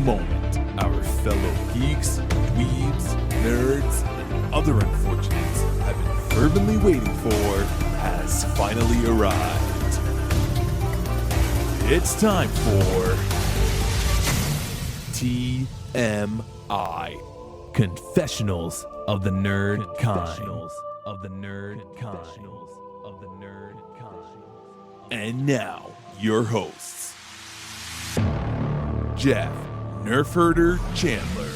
moment our fellow geeks, dweebs, nerds, and other unfortunates have been fervently waiting for has finally arrived. It's time for TMI, Confessionals of the Nerd Kind. And now, your hosts, Jeff Nerfherder Chandler,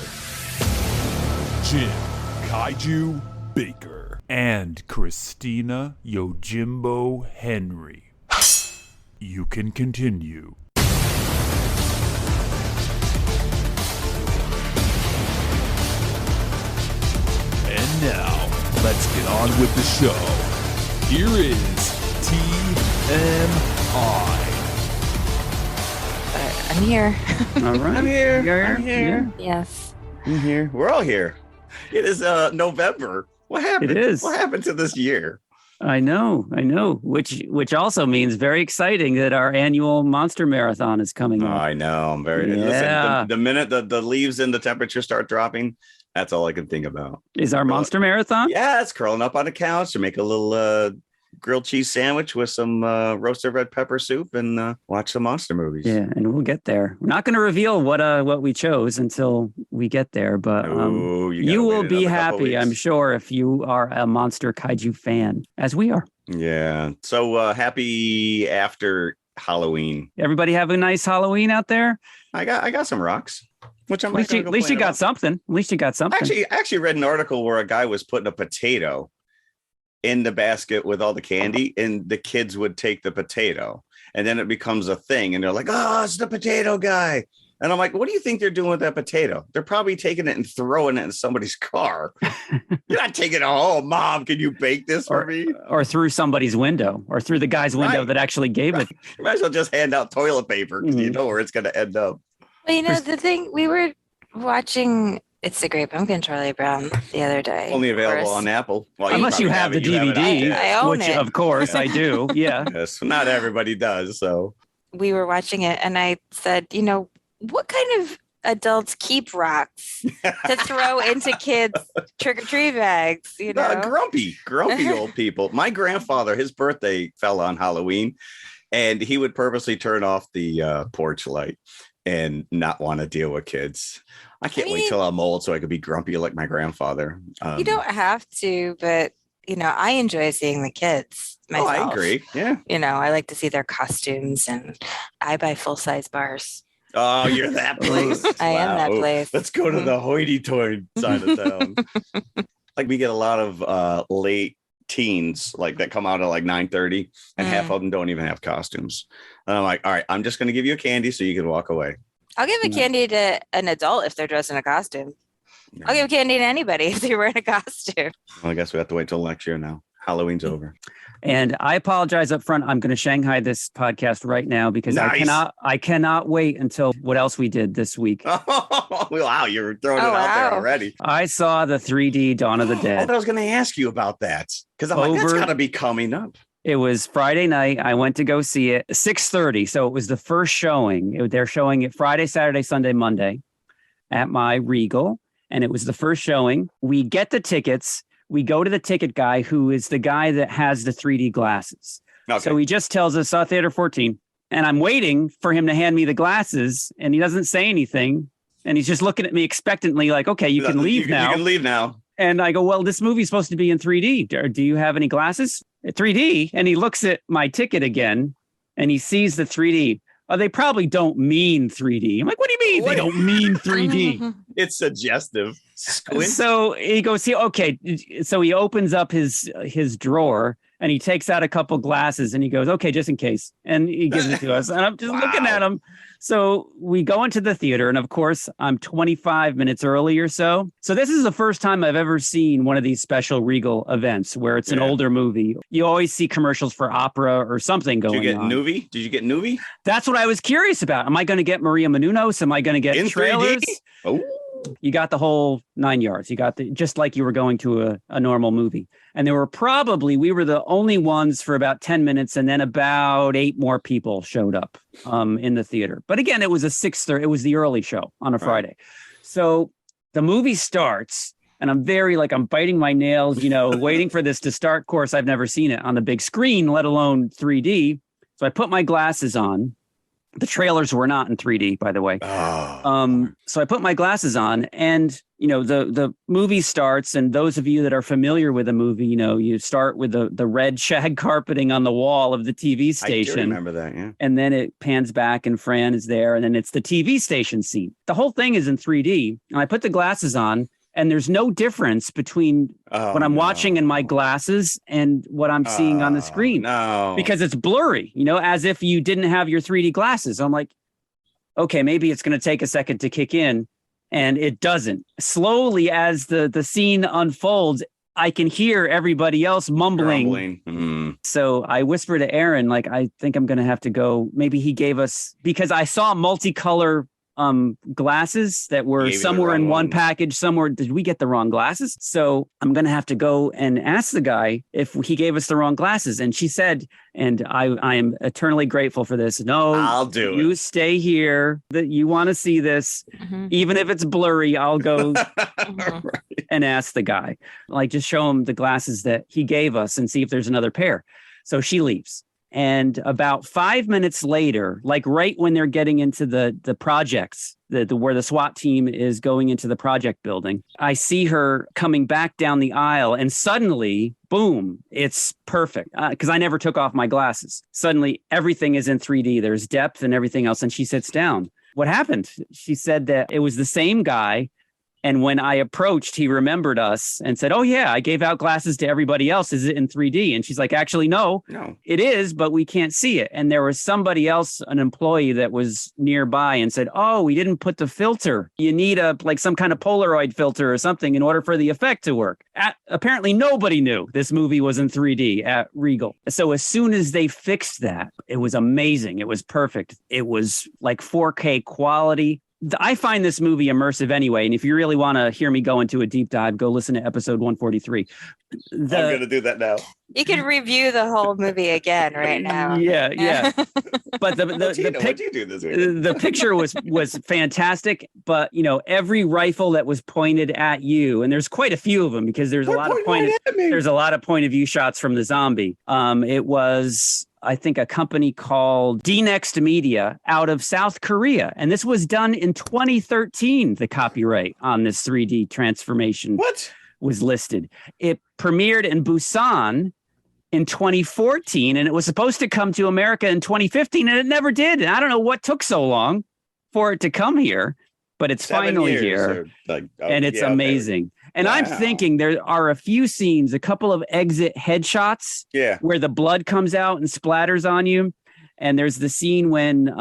Jim Kaiju Baker, and Christina Yojimbo Henry. You can continue. And now, let's get on with the show. Here is TMI. I'm here. All right. I'm here. You're I'm here. Yes. I'm here. We're all here. It is November. What happened? It is. What happened to this year? I know. Which also means very exciting that our annual Monster Marathon is coming up. I know. I'm very Yeah. listen, the minute the leaves and the temperature start dropping, that's all I can think about. Is our Monster Marathon? Yeah, it's curling up on the couch to make a little grilled cheese sandwich with some roasted red pepper soup and watch some monster movies. Yeah, and we'll get there. We're not going to reveal what we chose until we get there, but you will be happy, I'm sure, if you are a Monster Kaiju fan, as we are. Yeah. So happy after Halloween. Everybody have a nice Halloween out there? I got some rocks. Which I'm at least you got something. At least you got something. I actually read an article where a guy was putting a potato in the basket with all the candy, and the kids would take the potato, and then it becomes a thing, and they're like, "Oh, it's the potato guy." And I'm like, "What do you think they're doing with that potato? They're probably taking it and throwing it in somebody's car. You're not taking it home, Mom. Can you bake this for me?" Or through somebody's window, or through the guy's window that actually gave it. You might as well just hand out toilet paper because you know where it's going to end up. Well, the thing, we were watching It's the Great Pumpkin, Charlie Brown, the other day. Only available on Apple. Well, unless you have the DVD, I own which it. Of course I do. Yeah. Yes, not everybody does. So we were watching it, and I said, what kind of adults keep rocks to throw into kids' trick-or-treat bags? Grumpy old people. My grandfather, his birthday fell on Halloween, and he would purposely turn off the porch light and not want to deal with kids. I can't wait till I'm old so I could be grumpy like my grandfather. You don't have to, but I enjoy seeing the kids myself. Oh, I agree. Yeah. I like to see their costumes, and I buy full-size bars. Oh, you're that place. I am that place. Let's go to the hoity-toity side of town. Like we get a lot of late teens like that come out at like 9:30, and half of them don't even have costumes. And I'm like, all right, I'm just going to give you a candy so you can walk away. I'll give a candy to an adult if they're dressed in a costume. No. I'll give candy to anybody if they're wearing a costume. Well, I guess we have to wait till next year now. Halloween's over. And I apologize up front. I'm going to Shanghai this podcast right now because nice. I cannot wait until what else we did this week. Oh, wow, you're throwing it out there already. I saw the 3D Dawn of the Dead. I was going to ask you about that because I'm like, that's got to be coming up. It was Friday night. I went to go see it 6:30. So it was the first showing. They're showing it Friday, Saturday, Sunday, Monday at my Regal. And it was the first showing. We get the tickets. We go to the ticket guy, who is the guy that has the 3D glasses. Okay. So he just tells us, Theater 14. And I'm waiting for him to hand me the glasses. And he doesn't say anything. And he's just looking at me expectantly like, okay, you can leave now. You can leave now. And I go, well, this movie's supposed to be in 3D. Do you have any glasses? 3D. And he looks at my ticket again and he sees the 3D. Oh, they probably don't mean 3D. I'm like, what do you mean they don't mean 3D? It's suggestive. Squint. So he goes, okay. So he opens up his drawer and he takes out a couple glasses and he goes, okay, just in case. And he gives it to us. And I'm just looking at him. So we go into the theater, and of course, I'm 25 minutes early or so. So this is the first time I've ever seen one of these special Regal events where it's an older movie. You always see commercials for opera or something going on. Did you get Nuvi? That's what I was curious about. Am I going to get Maria Menounos? Am I going to get in trailers? 3D? Oh. You got the whole 9 yards. You got just like you were going to a normal movie. And we were the only ones for about 10 minutes. And then about 8 more people showed up in the theater. But again, it was a 6:30. It was the early show on a Friday. So the movie starts and I'm I'm biting my nails, waiting for this to start. Of course, I've never seen it on the big screen, let alone 3D. So I put my glasses on. The trailers were not in 3D, by the way. So I put my glasses on and, the movie starts. And those of you that are familiar with the movie, you start with the red shag carpeting on the wall of the TV station. I do remember that, yeah. And then it pans back and Fran is there. And then it's the TV station scene. The whole thing is in 3D. And I put the glasses on. And there's no difference between what I'm watching in my glasses and what I'm seeing on the screen. No. Because it's blurry, as if you didn't have your 3D glasses. I'm like, okay, maybe it's going to take a second to kick in. And it doesn't. Slowly, as the scene unfolds, I can hear everybody else mumbling. So I whisper to Aaron, I think I'm going to have to go. Maybe he gave us, because I saw multicolor glasses that were somewhere in one package, somewhere. Did we get the wrong glasses? So I'm going to have to go and ask the guy if he gave us the wrong glasses. And she said, and I am eternally grateful for this. No, I'll do it. You stay here. That you want to see this, even if it's blurry. I'll go and ask the guy, just show him the glasses that he gave us and see if there's another pair. So she leaves. And about 5 minutes later, right when they're getting into the projects, where the SWAT team is going into the project building, I see her coming back down the aisle and suddenly, boom, it's perfect. Because I never took off my glasses. Suddenly, everything is in 3D. There's depth and everything else. And she sits down. What happened? She said that it was the same guy. And when I approached, he remembered us and said, oh, yeah, I gave out glasses to everybody else. Is it in 3D? And she's like, actually, no, it is, but we can't see it. And there was somebody else, an employee that was nearby and said, oh, we didn't put the filter. You need some kind of Polaroid filter or something in order for the effect to work. Apparently, nobody knew this movie was in 3D at Regal. So as soon as they fixed that, it was amazing. It was perfect. It was 4K quality. I find this movie immersive anyway. And if you really want to hear me go into a deep dive, go listen to episode 143. I'm going to do that now. You can review the whole movie again right now. Yeah. But What'd you do this week? The picture was fantastic. But, every rifle that was pointed at you, and there's quite a few of them because there's a lot of point of view shots from the zombie. It was, I think, a company called D-Next Media out of South Korea. And this was done in 2013, the copyright on this 3D transformation was listed. It premiered in Busan in 2014, and it was supposed to come to America in 2015, and it never did. And I don't know what took so long for it to come here, but it's finally here. And it's amazing. And I'm thinking there are a few scenes, a couple of exit headshots where the blood comes out and splatters on you. And there's the scene when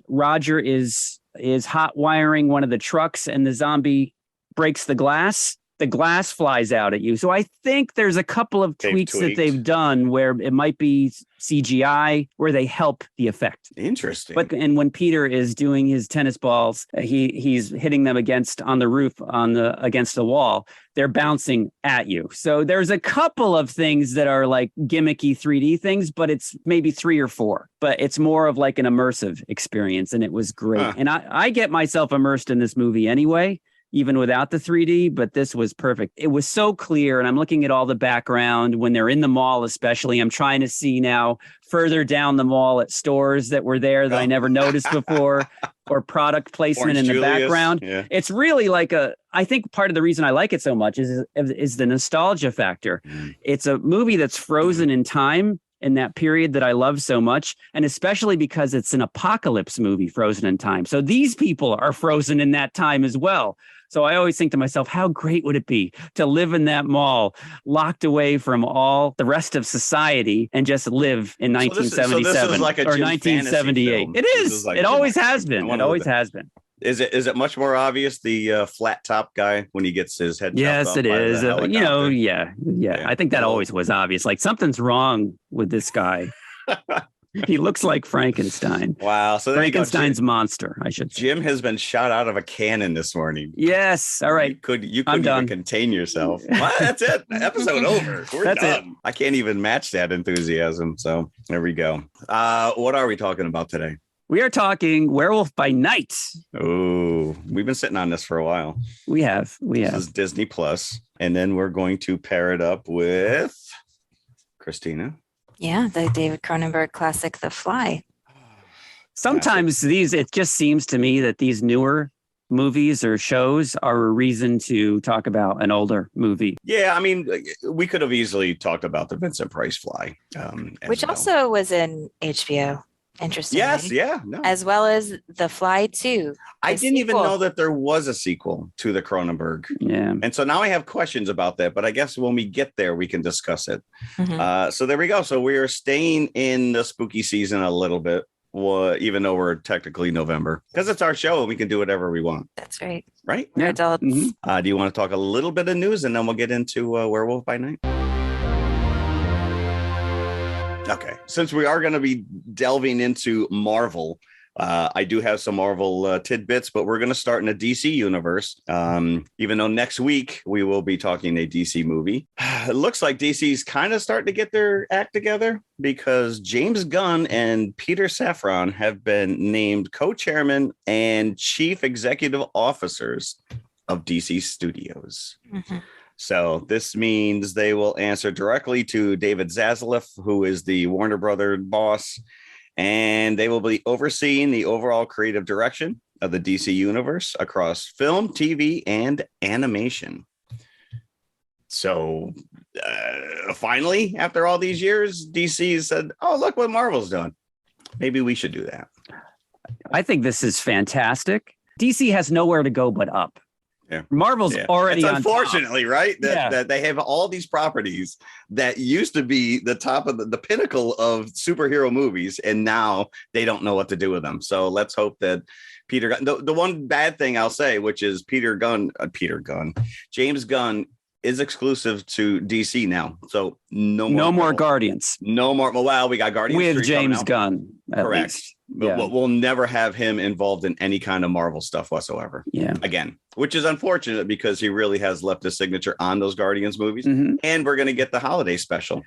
Roger is hot wiring one of the trucks and the zombie breaks the glass. The glass flies out at you. So I think there's a couple of tweaks that they've done where it might be CGI where they help the effect. Interesting. And when Peter is doing his tennis balls, he's hitting them on the roof against the wall. They're bouncing at you. So there's a couple of things that are gimmicky 3D things, but it's maybe 3 or 4. But it's more of an immersive experience, and it was great. And I get myself immersed in this movie anyway, even without the 3D, but this was perfect. It was so clear, and I'm looking at all the background when they're in the mall, especially. I'm trying to see now further down the mall at stores that were there that I never noticed before, or product placement in the background. Yeah. It's really I think part of the reason I like it so much is the nostalgia factor. It's a movie that's frozen in time in that period that I love so much, and especially because it's an apocalypse movie frozen in time. So these people are frozen in that time as well. So I always think to myself, how great would it be to live in that mall, locked away from all the rest of society, and just live in 1977 or 1978? It is. It always has been. It always has been. Is it much more obvious, the flat top guy, when he gets his head? Yes, it is. Yeah. I think that always was obvious. Something's wrong with this guy. He looks like Frankenstein. Wow. So there you go. Frankenstein's monster, I should say. Jim has been shot out of a cannon this morning. Yes. All right. You couldn't even contain yourself. Well, that's it. Episode over. We're done. I can't even match that enthusiasm. So there we go. What are we talking about today? We are talking Werewolf by Night. Oh, we've been sitting on this for a while. We have. This is Disney Plus, and then we're going to pair it up with Christina. Yeah, the David Cronenberg classic, The Fly. Sometimes it just seems to me that these newer movies or shows are a reason to talk about an older movie. Yeah, I mean, we could have easily talked about the Vincent Price Fly. Which also was in HBO. Interesting. Yes, yeah. No. As well as The Fly 2. I didn't even know that there was a sequel to the Cronenberg. Yeah. And so now I have questions about that, but I guess when we get there, we can discuss it. Mm-hmm. So there we go. So we are staying in the spooky season a little bit, even though we're technically November, because it's our show and we can do whatever we want. That's right. Right? We're adults. Mm-hmm. Do you want to talk a little bit of news and then we'll get into Werewolf by Night? Okay, since we are going to be delving into Marvel, I do have some Marvel tidbits, but we're going to start in the DC universe. Even though next week we will be talking a DC movie. It looks like DC's kind of starting to get their act together because James Gunn and Peter Safran have been named co-chairman and chief executive officers of DC Studios. Mm-hmm. So this means they will answer directly to David Zaslav, who is the Warner Brothers boss, and they will be overseeing the overall creative direction of the DC universe across film, TV, and animation. So finally, after all these years, DC said, oh, look what Marvel's doing. Maybe we should do that. I think this is fantastic. DC has nowhere to go but up. Yeah. Marvel's already on unfortunately, top. Right? That they have all these properties that used to be the top of the pinnacle of superhero movies, and now they don't know what to do with them. So let's hope that Peter Gunn, the one bad thing I'll say, which is James Gunn is exclusive to DC now. So no more Guardians. No more. Well, we got Guardians with James Gunn. Correct. Least. But we'll never have him involved in any kind of Marvel stuff whatsoever. Yeah. Again, which is unfortunate because he really has left his signature on those Guardians movies. Mm-hmm. And we're going to get the holiday special.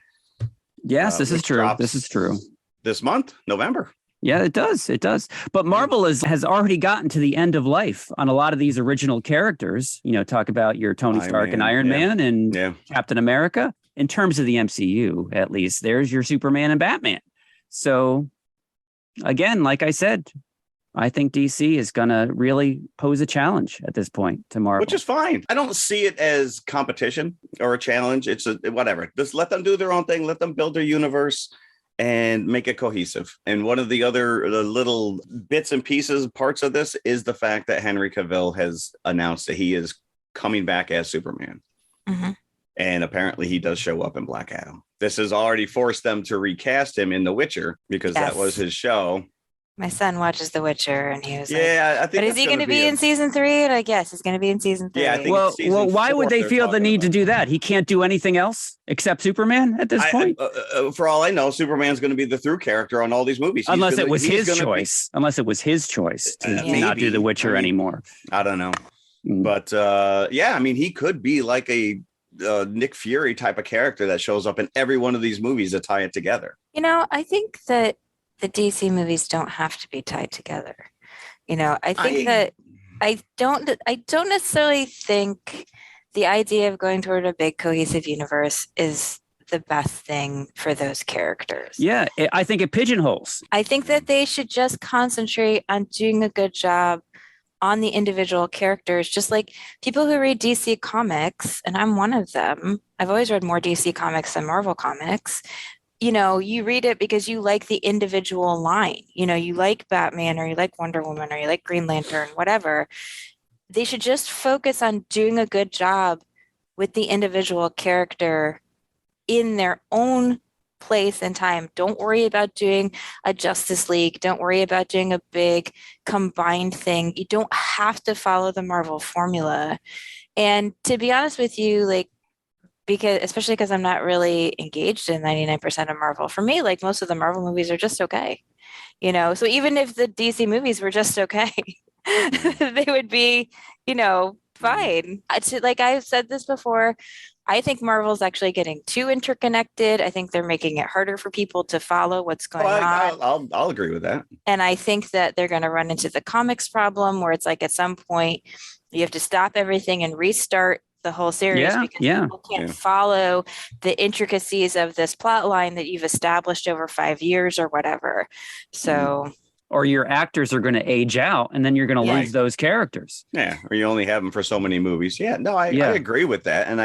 Yes, this is true. This is true. This month, November. Yeah, it does. It does. But Marvel has already gotten to the end of life on a lot of these original characters. You know, talk about your Tony Stark and Iron Man and Captain America. In terms of the MCU, at least, there's your Superman and Batman. So, again, like I said, I think DC is going to really pose a challenge at this point to Marvel. Which is fine. I don't see it as competition or a challenge. It's whatever. Just let them do their own thing. Let them build their universe and make it cohesive. And one of the other little bits and pieces, parts of this is the fact that Henry Cavill has announced that he is coming back as Superman. Mm-hmm. And apparently he does show up in Black Adam. This has already forced them to recast him in The Witcher because that was his show. My son watches The Witcher and he was I think. But is he going to be in season 3? And I guess he's going to be in season 3. Yeah, I think well, why would they feel the need to do that? He can't do anything else except Superman at this point? For all I know, Superman's going to be the through character on all these movies. Unless it was his choice to not do The Witcher anymore. I don't know. But I mean, he could be like a Nick Fury type of character that shows up in every one of these movies to tie it together. You know, I think that the DC movies don't have to be tied together. You know, I think that I don't necessarily think the idea of going toward a big cohesive universe is the best thing for those characters. Yeah, I think it pigeonholes. I think that they should just concentrate on doing a good job on the individual characters, just like people who read DC comics, and I'm one of them. I've always read more DC comics than Marvel comics. You know, you read it because you like the individual line. You know, you like Batman or you like Wonder Woman or you like Green Lantern, whatever. They should just focus on doing a good job with the individual character in their own place and time. Don't worry about doing a Justice League. Don't worry about doing a big combined thing. You don't have to follow the Marvel formula. And to be honest with you, like, because especially because I'm not really engaged in 99% of Marvel. For me, like most of the Marvel movies are just okay, you know. So even if the DC movies were just okay, they would be, you know, fine. Like I've said this before, I think Marvel's actually getting too interconnected. I think they're making it harder for people to follow what's Oh, going on. I'll agree with that. And I think that they're going to run into the comics problem where it's like at some point you have to stop everything and restart the whole series because people can't follow the intricacies of this plot line that you've established over 5 years or whatever. So, or your actors are going to age out and then you're going to lose those characters. Yeah. Or you only have them for so many movies. Yeah. No, I agree with that. And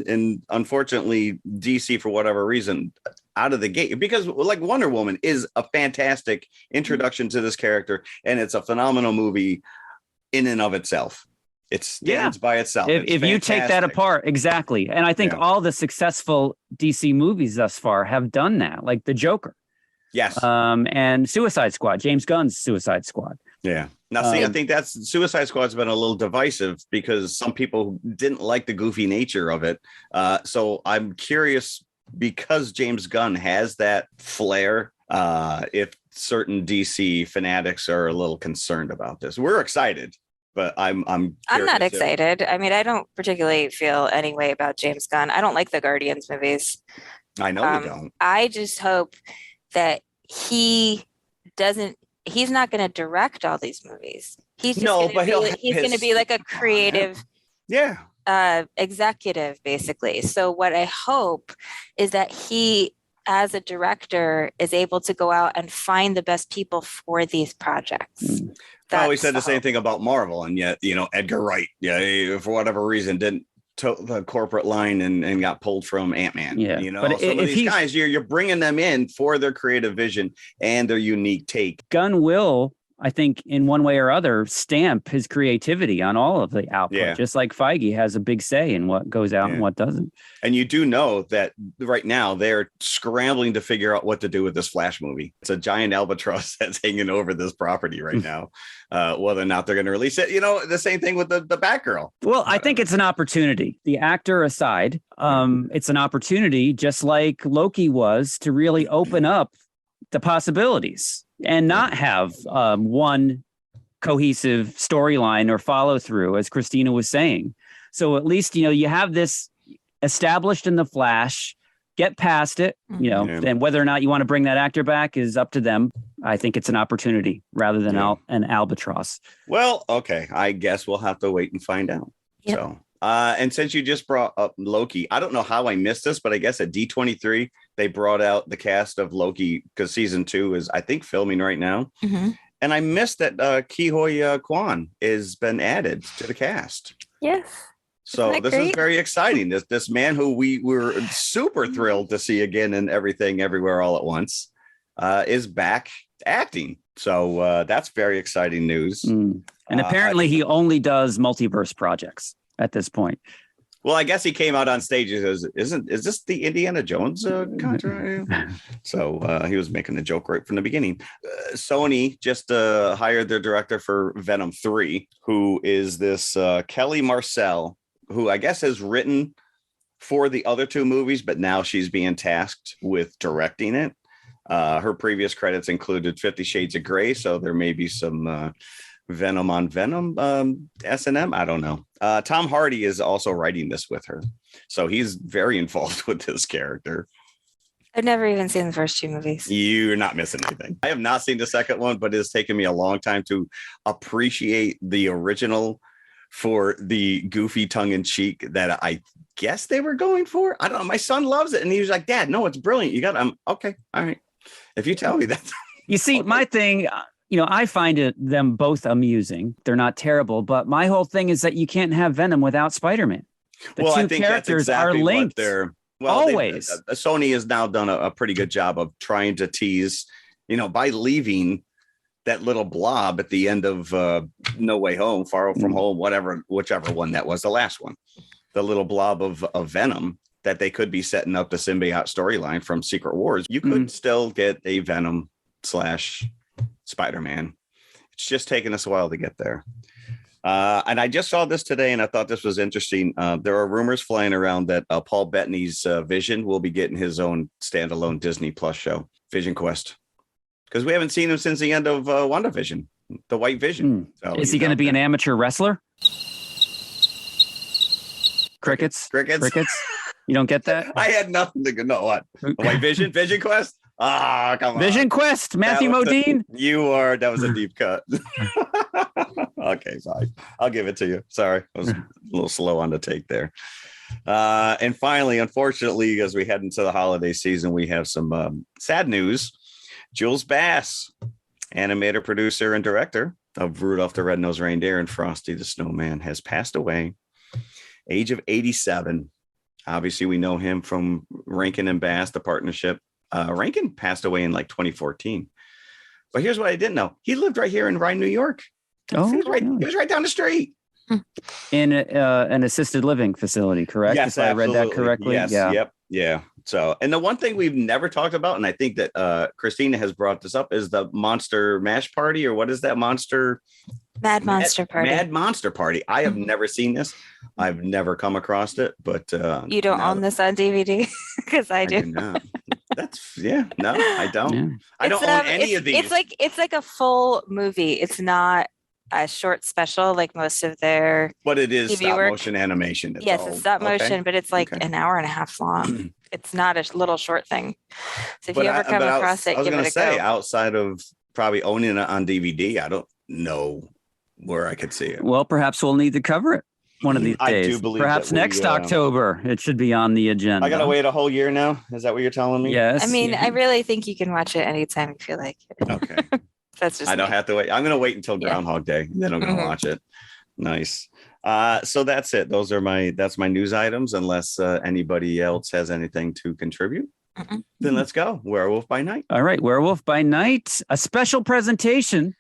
and unfortunately, DC, for whatever reason, out of the gate, because like Wonder Woman is a fantastic introduction to this character, and it's a phenomenal movie in and of itself. It stands by itself. If you take that apart, exactly. And I think all the successful DC movies thus far have done that, like the Joker. Yes. And Suicide Squad, James Gunn's Suicide Squad. Yeah. Now, see, I think that's Suicide Squad's been a little divisive because some people didn't like the goofy nature of it. So I'm curious, because James Gunn has that flair, if certain DC fanatics are a little concerned about this. We're excited, but I'm not excited. I mean, I don't particularly feel any way about James Gunn. I don't like the Guardians movies. I know you don't. I just hope that he's not going to direct all these movies. He's just going to be like a creative executive, basically. So what I hope is that he, as a director, is able to go out and find the best people for these projects. I always said the same thing about Marvel, and yet, you know, Edgar Wright, for whatever reason, didn't toe the corporate line and got pulled from Ant-Man. Yeah, you know, but some of these guys, you're bringing them in for their creative vision and their unique take. Gunn will, I think, in one way or other, stamp his creativity on all of the output, just like Feige has a big say in what goes out and what doesn't. And you do know that right now they're scrambling to figure out what to do with this Flash movie. It's a giant albatross that's hanging over this property right now, whether or not they're going to release it. You know, the same thing with the Batgirl. Well, I think it's an opportunity. The actor aside, it's an opportunity, just like Loki was, to really open up the possibilities and not have one cohesive storyline or follow through, as Christina was saying. So at least, you know, you have this established in the Flash, get past it, you know, and whether or not you want to bring that actor back is up to them. I think it's an opportunity rather than an albatross. Well, okay. I guess we'll have to wait and find out. Yep. So, and since you just brought up Loki, I don't know how I missed this, but I guess at D23, they brought out the cast of Loki because season 2 is, I think, filming right now. And I missed that Ki-Hoi Kwan has been added to the cast. Yes. So this is very exciting. This man who we were super thrilled to see again in Everything Everywhere All at Once is back acting. So that's very exciting news. And apparently he only does multiverse projects at this point. Well, I guess he came out on stage and says, is this the Indiana Jones contract? So he was making a joke right from the beginning. Sony just hired their director for Venom 3, who is this Kelly Marcel, who I guess has written for the other 2 movies, but now she's being tasked with directing it. Her previous credits included 50 Shades of Grey, so there may be some Venom on Venom S&M. I don't know. Tom Hardy is also writing this with her, so he's very involved with this character. I've never even seen the first 2 movies. You're not missing anything. I have not seen the second one, but it's taken me a long time to appreciate the original for the goofy tongue-in-cheek that I guess they were going for. I don't know. My son loves it, and he was like, "Dad, no, it's brilliant. You got." I'm okay. All right. If you tell me that. You see, okay. My thing. You know, I find them both amusing. They're not terrible, but my whole thing is that you can't have Venom without Spider-Man. The 2 characters are linked. Always. Sony has now done a pretty good job of trying to tease, you know, by leaving that little blob at the end of No Way Home, Far From Home, whichever one that was, the last one, the little blob of Venom that they could be setting up the symbiote storyline from Secret Wars. You could still get a Venom / Spider-Man. It's just taken us a while to get there. And I just saw this today, and I thought this was interesting. There are rumors flying around that Paul Bettany's Vision will be getting his own standalone Disney Plus show, Vision Quest, because we haven't seen him since the end of WandaVision, the White Vision. So is he going to be an amateur wrestler? Crickets. You don't get that? I had nothing to go. No, what? White Vision Quest. Ah, come on. Vision Quest, Matthew Modine. That was a deep cut. Okay, fine. I'll give it to you. Sorry. I was a little slow on the take there. And finally, unfortunately, as we head into the holiday season, we have some sad news. Jules Bass, animator, producer, and director of Rudolph the Red-Nosed Reindeer and Frosty the Snowman, has passed away, age of 87. Obviously, we know him from Rankin and Bass, the partnership. Rankin passed away in like 2014. But here's what I didn't know. He lived right here in Rye, New York. Oh, he was right down the street. In an assisted living facility, correct? Yes, if I read that correctly. Yes, yeah. Yep. Yeah. So, and the one thing we've never talked about, and I think that Christina has brought this up, is the Monster Mash Party, or what is that monster? Mad Monster Party. Mad Monster Party. I have never seen this. I've never come across it, but you don't own this on DVD because I do. No. No, I don't. Yeah. I don't own any of these. It's like a full movie. It's not a short special like most of their. But it is TV stop work. motion animation. It's stop motion, but it's like an hour and a half long. It's not a little short thing. So if you ever come across it, give it a go. Outside of probably owning it on DVD, I don't know where I could see it. Well, perhaps we'll need to cover it one of these days. I do believe perhaps next October it should be on the agenda. I gotta wait a whole year now. Is that what you're telling me? Yes. I mean, I really think you can watch it anytime you feel like it. Okay. That's just I don't have to wait. I'm gonna wait until Groundhog Day, and then I'm gonna watch it. Nice. So that's it. That's my news items. Unless anybody else has anything to contribute, then let's go. Werewolf by Night. All right, Werewolf by Night, a special presentation.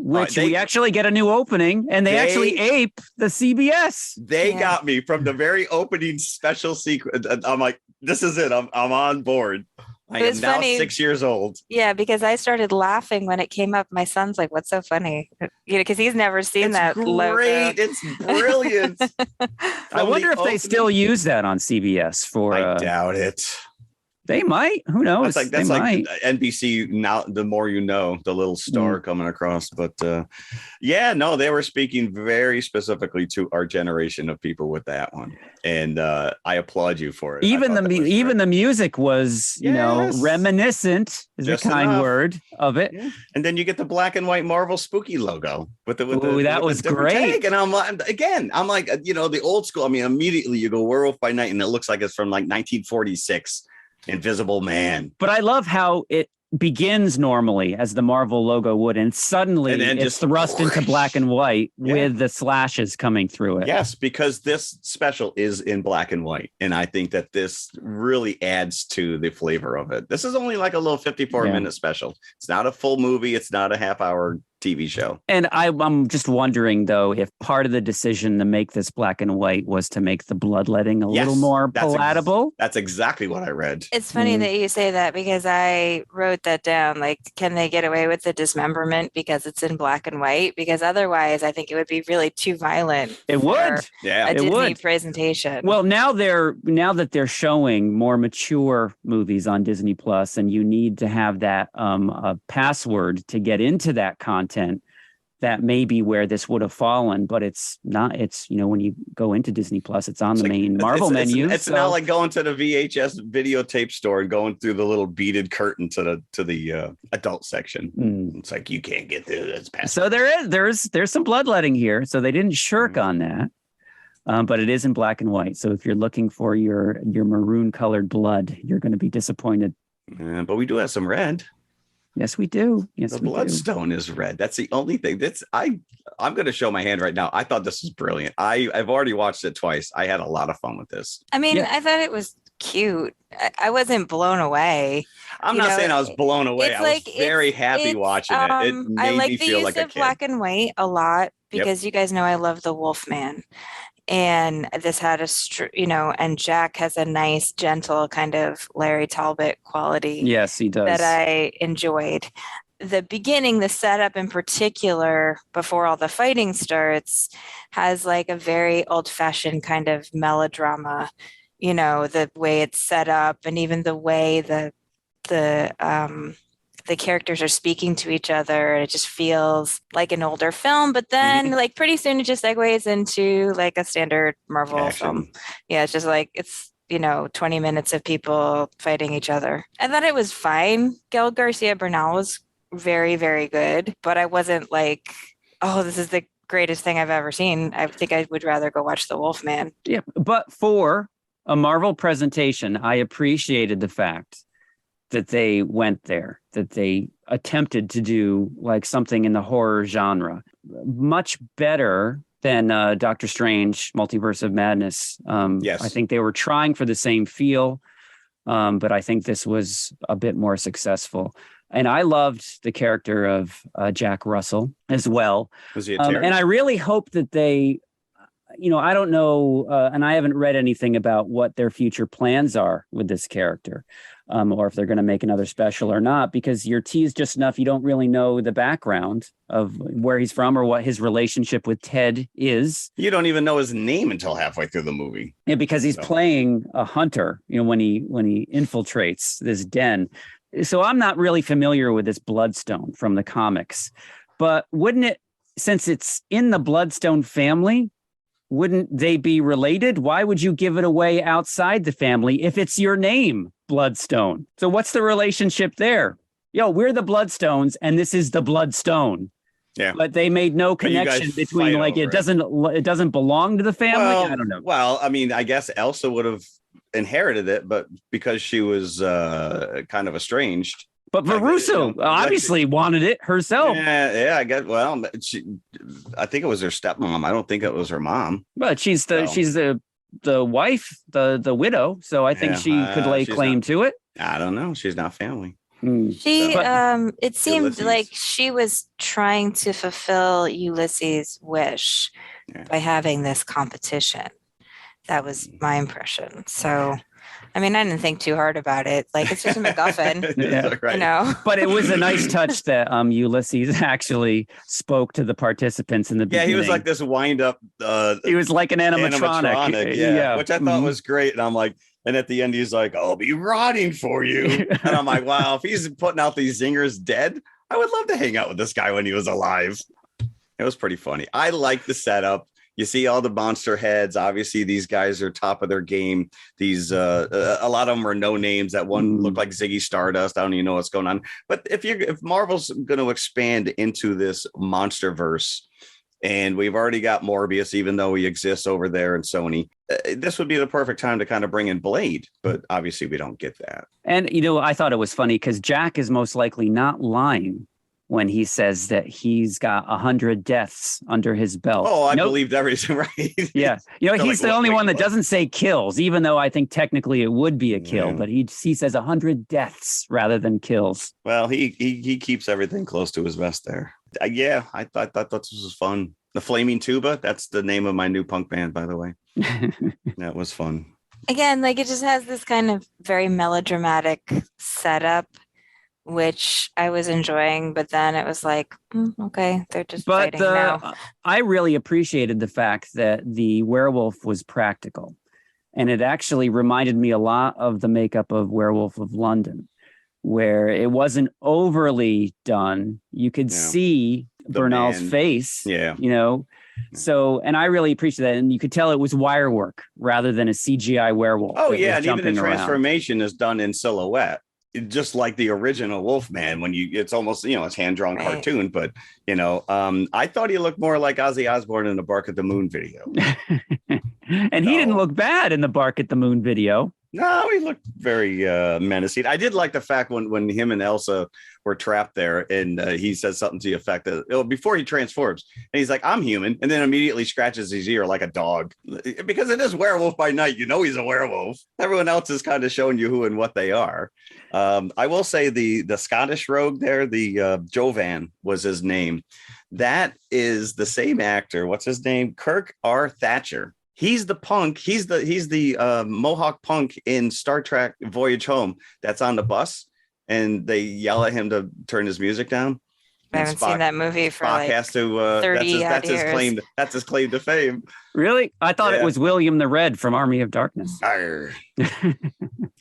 Which we actually get a new opening, and they actually ape the CBS. They got me from the very opening special sequence. I'm like, this is it. I'm on board. I am now 6 years old. Yeah, because I started laughing when it came up. My son's like, "What's so funny?" Because he's never seen that logo. It's brilliant. I wonder if they still use that on CBS for. I doubt it. They might. Who knows? That's like NBC now. The more you know, the little star coming across. But they were speaking very specifically to our generation of people with that one, and I applaud you for it. Even the music was, reminiscent is just a kind word of it. Yeah. And then you get the black and white Marvel spooky logo that was great. Take. And I'm like, the old school. I mean, immediately you go Werewolf by Night, and it looks like it's from like 1946. Invisible Man. But I love how it begins normally as the Marvel logo would, and suddenly it's just thrust into black and white with the slashes coming through it. Yes, because this special is in black and white, and I think that this really adds to the flavor of it. This is only like a little 54-minute special. It's not a full movie. It's not a half-hour TV show. And I'm just wondering, though, if part of the decision to make this black and white was to make the bloodletting a little more palatable. That's exactly what I read. It's funny that you say that, because I wrote that down. Like, can they get away with the dismemberment because it's in black and white? Because otherwise, I think it would be really too violent. It would. A Disney presentation. Well, now that they're showing more mature movies on Disney Plus, and you need to have that password to get into that content, that may be where this would have fallen, but it's not. It's, when you go into Disney Plus, it's on the main Marvel menu. It's not like going to the VHS videotape store and going through the little beaded curtain to the adult section. It's like, you can't get through this. So there's some bloodletting here. So they didn't shirk on that. But it is in black and white. So if you're looking for your maroon colored blood, you're going to be disappointed. But we do have some red. Yes, we do. Yes, the Bloodstone is red. That's the only thing. I'm going to show my hand right now. I thought this was brilliant. I've already watched it twice. I had a lot of fun with this. I mean, I thought it was cute. I wasn't blown away. I'm not saying I was blown away. I was very happy watching it. It made me feel like a kid. I like the use of black and white a lot, because you guys know I love the Wolfman. And this had and Jack has a nice, gentle kind of Larry Talbot quality. Yes, he does. That I enjoyed. the beginning, the setup in particular, before all the fighting starts, has like a very old-fashioned kind of melodrama, the way it's set up, and even the way the characters are speaking to each other. It just feels like an older film, but then like pretty soon it just segues into like a standard Marvel film. Yeah, it's just like it's 20 minutes of people fighting each other. I thought it was fine. Gael Garcia Bernal was very, very good, but I wasn't like, oh, this is the greatest thing I've ever seen. I think I would rather go watch The Wolfman. Yeah, but for a Marvel presentation, I appreciated the fact that they went there, that they attempted to do like something in the horror genre. Much better than Doctor Strange, Multiverse of Madness. Yes. I think they were trying for the same feel, but I think this was a bit more successful. And I loved the character of Jack Russell as well. Was he a and I really hope that they, I don't know, and I haven't read anything about what their future plans are with this character, or if they're going to make another special or not, because you're teased just enough. You don't really know the background of where he's from or what his relationship with Ted is. You don't even know his name until halfway through the movie. Yeah, because he's playing a hunter, when he infiltrates this den. So I'm not really familiar with this Bloodstone from the comics, but wouldn't it, since it's in the Bloodstone family, wouldn't they be related? Why would you give it away outside the family if it's your name, Bloodstone? So what's the relationship there? We're the Bloodstones and this is the Bloodstone. Yeah. But they made no connection between like it doesn't belong to the family. I don't know. Well, I mean, I guess Elsa would have inherited it, but because she was kind of estranged. But Russo obviously wanted it herself. Yeah, I guess. Well, I think it was her stepmom. I don't think it was her mom. But she's the wife, the widow. So I think she could lay claim to it. I don't know. She's not family. It seemed like she was trying to fulfill Ulysses' wish by having this competition. That was my impression. So, I mean, I didn't think too hard about it. Like, it's just a MacGuffin, right. But it was a nice touch that Ulysses actually spoke to the participants in the beginning. Yeah, he was like this wind-up. He was like an animatronic. Yeah, which I thought was great. And I'm like, and at the end, he's like, I'll be rotting for you. And I'm like, wow, if he's putting out these zingers dead, I would love to hang out with this guy when he was alive. It was pretty funny. I like the setup. You see all the monster heads. Obviously, these guys are top of their game. These a lot of them are no names. That one looked like Ziggy Stardust. I don't even know what's going on. But if Marvel's going to expand into this monster verse, and we've already got Morbius, even though he exists over there in Sony, this would be the perfect time to kind of bring in Blade. But obviously, we don't get that. And I thought it was funny because Jack is most likely not lying when he says that he's got 100 deaths under his belt. Oh, I believed everything, right? Yeah. He's the only one that doesn't say kills, even though I think technically it would be a kill, but he says 100 deaths rather than kills. Well, he keeps everything close to his vest there. I thought this was fun. The Flaming Tuba, that's the name of my new punk band, by the way. That was fun. Again, like it just has this kind of very melodramatic setup, which I was enjoying, but then it was like, okay, they're just fighting now. I really appreciated the fact that the werewolf was practical, and it actually reminded me a lot of the makeup of Werewolf of London, where it wasn't overly done. You could see Bernal's face, So, and I really appreciate that. And you could tell it was wire work rather than a CGI werewolf. Oh, yeah. And even the transformation is done in silhouette. Just like the original Wolfman, it's almost, it's hand-drawn cartoon, but, I thought he looked more like Ozzy Osbourne in the Bark at the Moon video. And he didn't look bad in the Bark at the Moon video. No, he looked very menacing. I did like the fact when him and Elsa were trapped there and he says something to the effect that before he transforms and he's like, I'm human. And then immediately scratches his ear like a dog because it is Werewolf by Night. He's a werewolf. Everyone else is kind of showing you who and what they are. I will say the Scottish rogue there, the Jovan was his name. That is the same actor. What's his name? Kirk R. Thatcher. He's the punk. He's the Mohawk punk in Star Trek Voyage Home that's on the bus. and they yell at him to turn his music down. I haven't seen that movie for Spock like has to 30 that's his years. claim. That's his claim to fame. Really? I thought Yeah. it was William the Red from Army of Darkness. Arr.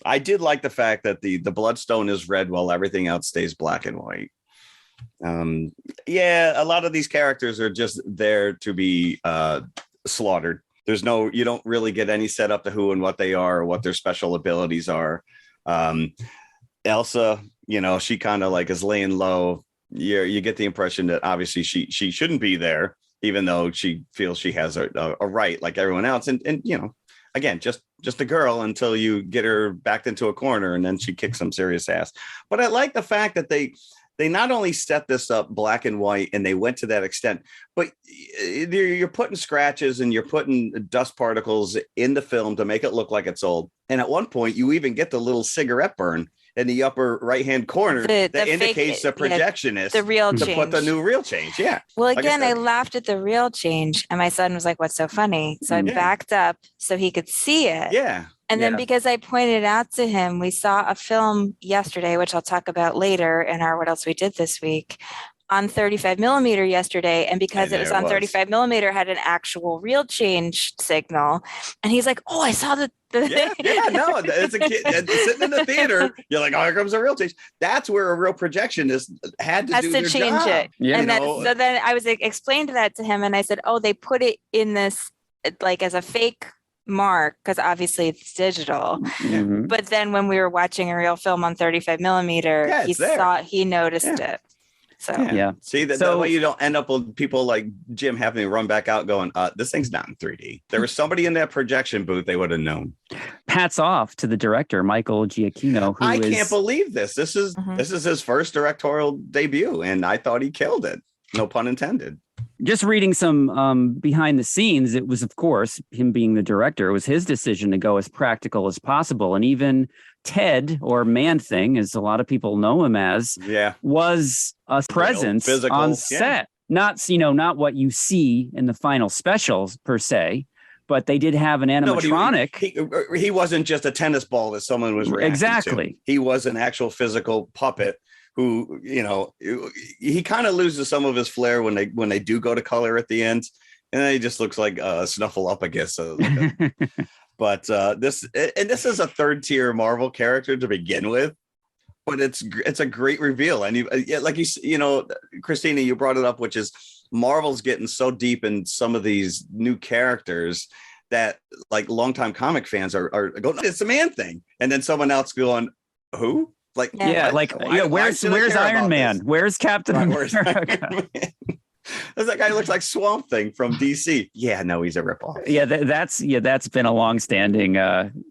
I did like the fact that the bloodstone is red while everything else stays black and white. A lot of these characters are just there to be slaughtered. You don't really get any setup to who and what they are or what their special abilities are. Elsa, she kind of like is laying low. You get the impression that obviously she shouldn't be there, even though she feels she has a right like everyone else. And again, just a girl until you get her backed into a corner and then she kicks some serious ass. But I like the fact that they not only set this up black and white and they went to that extent, but you're putting scratches and you're putting dust particles in the film to make it look like it's old. And at one point you even get the little cigarette burn in the upper right-hand corner that indicates the projectionist the reel to change. put the new reel change. Yeah. Well, Like again, I I said. laughed at the reel change and my son was like, what's so funny? So I backed up so he could see it. Yeah. And then because I pointed out to him, we saw a film yesterday, which I'll talk about later in our What Else We Did This Week, on 35 millimeter yesterday. And because it was on 35 millimeter, had an actual reel change signal. And he's like, oh, I saw the it's a kid sitting in the theater. You're like, oh, here comes a reel change. That's where a real projectionist had to has do to their change job. it. Yeah. And so then I was explained that to him and I said, oh, they put it in this like as a fake mark because obviously it's digital. Mhm. But then when we were watching a real film on 35 millimeter, he noticed it. So Yeah. See that way you don't end up with people like Jim having to run back out going, this thing's not in 3D. There was somebody in that projection booth, they would have known. Hats off to the director, Michael Giacchino. I can't believe this. This is his first directorial debut, and I thought he killed it. No pun intended. Just reading some behind the scenes, it was, of course, him being the director, it was his decision to go as practical as possible. And even Ted, or Man-Thing, as a lot of people know him as, was a presence physical, on set. Not what you see in the final specials, per se, but they did have an animatronic. He wasn't just a tennis ball that someone was reacting to. He was an actual physical puppet who, he kind of loses some of his flair when they do go to color at the end, and then he just looks like Snuffleupagus. But this is a third tier Marvel character to begin with, but it's a great reveal. And Christina, you brought it up, which is Marvel's getting so deep in some of these new characters that like longtime comic fans are going, it's a Man-Thing, and then someone else going, who? Like, where's Iron Man? Where's Captain America? That's that guy who looks like Swamp Thing from DC. Yeah, no, he's a ripoff. Yeah, that's been a long-standing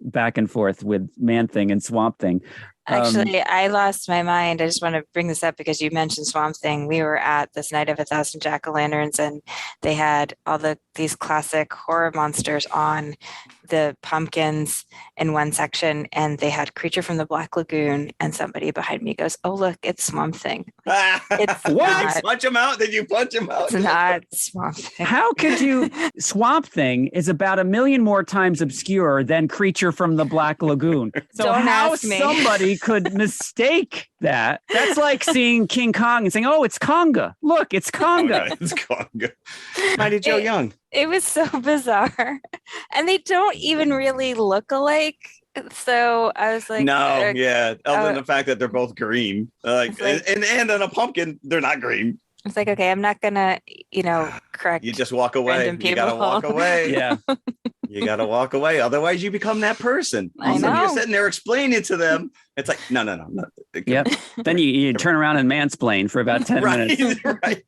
back and forth with Man-Thing and Swamp Thing. Actually, I lost my mind. I just want to bring this up because you mentioned Swamp Thing. We were at this Night of 1,000 Jack-o'-lanterns, and they had all these classic horror monsters on the pumpkins in one section, and they had Creature from the Black Lagoon, and somebody behind me goes, oh, look, it's Swamp Thing. It's what? Punch him out? Did you punch him out? It's not Swamp Thing. How could you? Swamp Thing is about 1 million more times obscure than Creature from the Black Lagoon. So Don't how ask me. somebody could mistake that? That's like seeing King Kong and saying, oh, it's Conga. Look, it's Conga. It's Conga. Mighty Joe Young. It was so bizarre. And they don't even really look alike. So I was like, other than the fact that they're both green. And on a pumpkin, they're not green. It's like, okay, I'm not gonna, correct. You just walk away. You gotta walk away. Yeah. You gotta walk away. Otherwise, you become that person. I know. You're sitting there explaining to them. It's like, no. Yep. Then you turn around and mansplain for about 10 minutes. Right.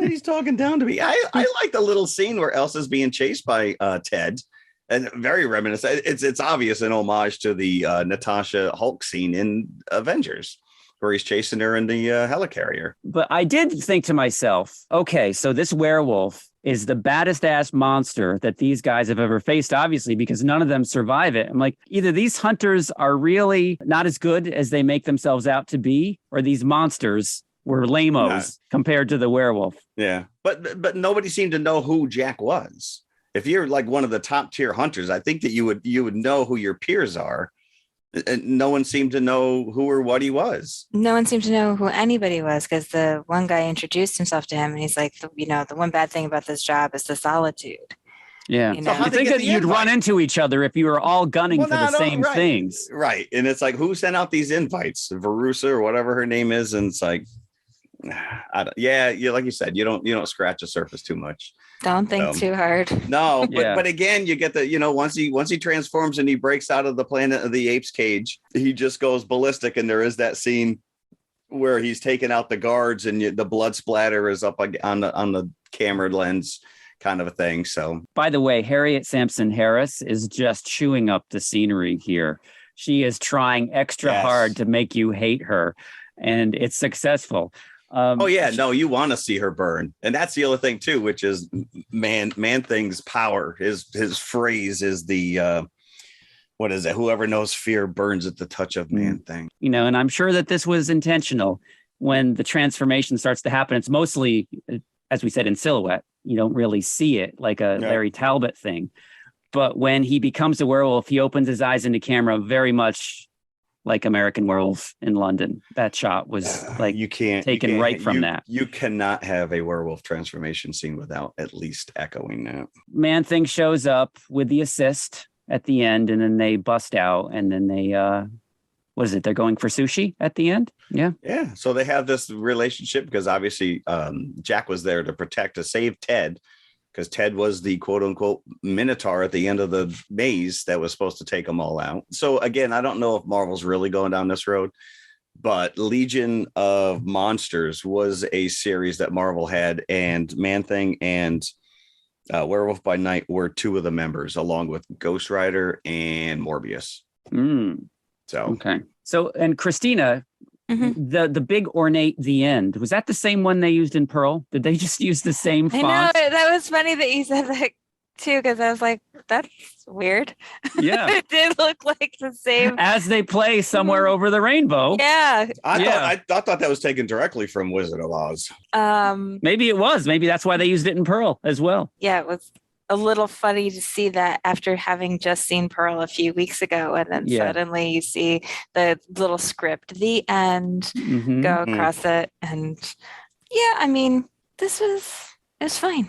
He's talking down to me. I like the little scene where Elsa's being chased by Ted. And very reminiscent. It's obvious an homage to the Natasha Hulk scene in Avengers, where he's chasing her in the helicarrier. But I did think to myself, okay, so this werewolf is the baddest ass monster that these guys have ever faced, obviously, because none of them survive it. I'm like, either these hunters are really not as good as they make themselves out to be, or these monsters were lame-os compared to the werewolf. Yeah, but nobody seemed to know who Jack was. If you're like one of the top tier hunters, I think that you would know who your peers are. And no one seemed to know who or what he was. No one seemed to know who anybody was because the one guy introduced himself to him and he's like, the one bad thing about this job is the solitude. Yeah. You So know? I think that you'd run into each other if you were all gunning for the same things. Right. And it's like, who sent out these invites? Verusa or whatever her name is. And it's like, like you said, you don't scratch the surface too much. Don't think too hard. No, but again, you get the, once he transforms and he breaks out of the Planet of the Apes cage, he just goes ballistic. And there is that scene where he's taking out the guards and the blood splatter is up on the camera lens kind of a thing. So, by the way, Harriet Sampson Harris is just chewing up the scenery here. She is trying extra hard to make you hate her, and it's successful. You want to see her burn, and that's the other thing too, which is man thing's power. His phrase is the what is it? Whoever knows fear burns at the touch of man thing. And I'm sure that this was intentional. When the transformation starts to happen, it's mostly, as we said, in silhouette. You don't really see it like a Larry Talbot thing. But when he becomes a werewolf, he opens his eyes into camera very much like American Werewolf in London. That shot was like taken right from that. You cannot have a werewolf transformation scene without at least echoing that. Man Thing shows up with the assist at the end, and then they bust out, and then they what is it? They're going for sushi at the end. Yeah. Yeah. So they have this relationship because obviously Jack was there to save Ted, because Ted was the quote unquote minotaur at the end of the maze that was supposed to take them all out. So again, I don't know if Marvel's really going down this road, but Legion of Monsters was a series that Marvel had, and Man Thing and Werewolf by Night were two of the members, along with Ghost Rider and Morbius. So, okay. So, and Christina, the big ornate The End, was that the same one they used in Pearl? Did they just use the same font? I know, that was funny that you said that too, because I was like, that's weird. Yeah. It did look like the same. As they play Somewhere Over the Rainbow. Yeah. I thought that was taken directly from Wizard of Oz. Maybe it was. Maybe that's why they used it in Pearl as well. Yeah, it was a little funny to see that after having just seen Pearl a few weeks ago, and then suddenly you see the little script, The End, go across it. And yeah, I mean, it was fine.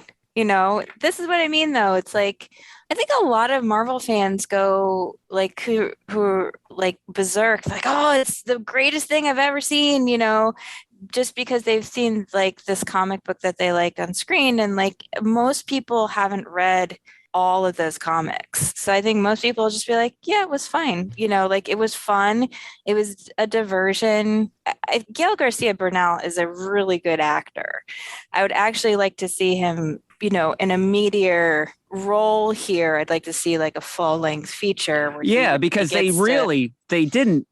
This is what I mean, though. It's like, I think a lot of Marvel fans go like who are like berserk, like, oh, it's the greatest thing I've ever seen, just because they've seen like this comic book that they like on screen. And like most people haven't read all of those comics. So I think most people will just be like, yeah, it was fine. Like it was fun. It was a diversion. Gael Garcia Bernal is a really good actor. I would actually like to see him, in a meatier role here. I'd like to see like a full length feature. Where because they didn't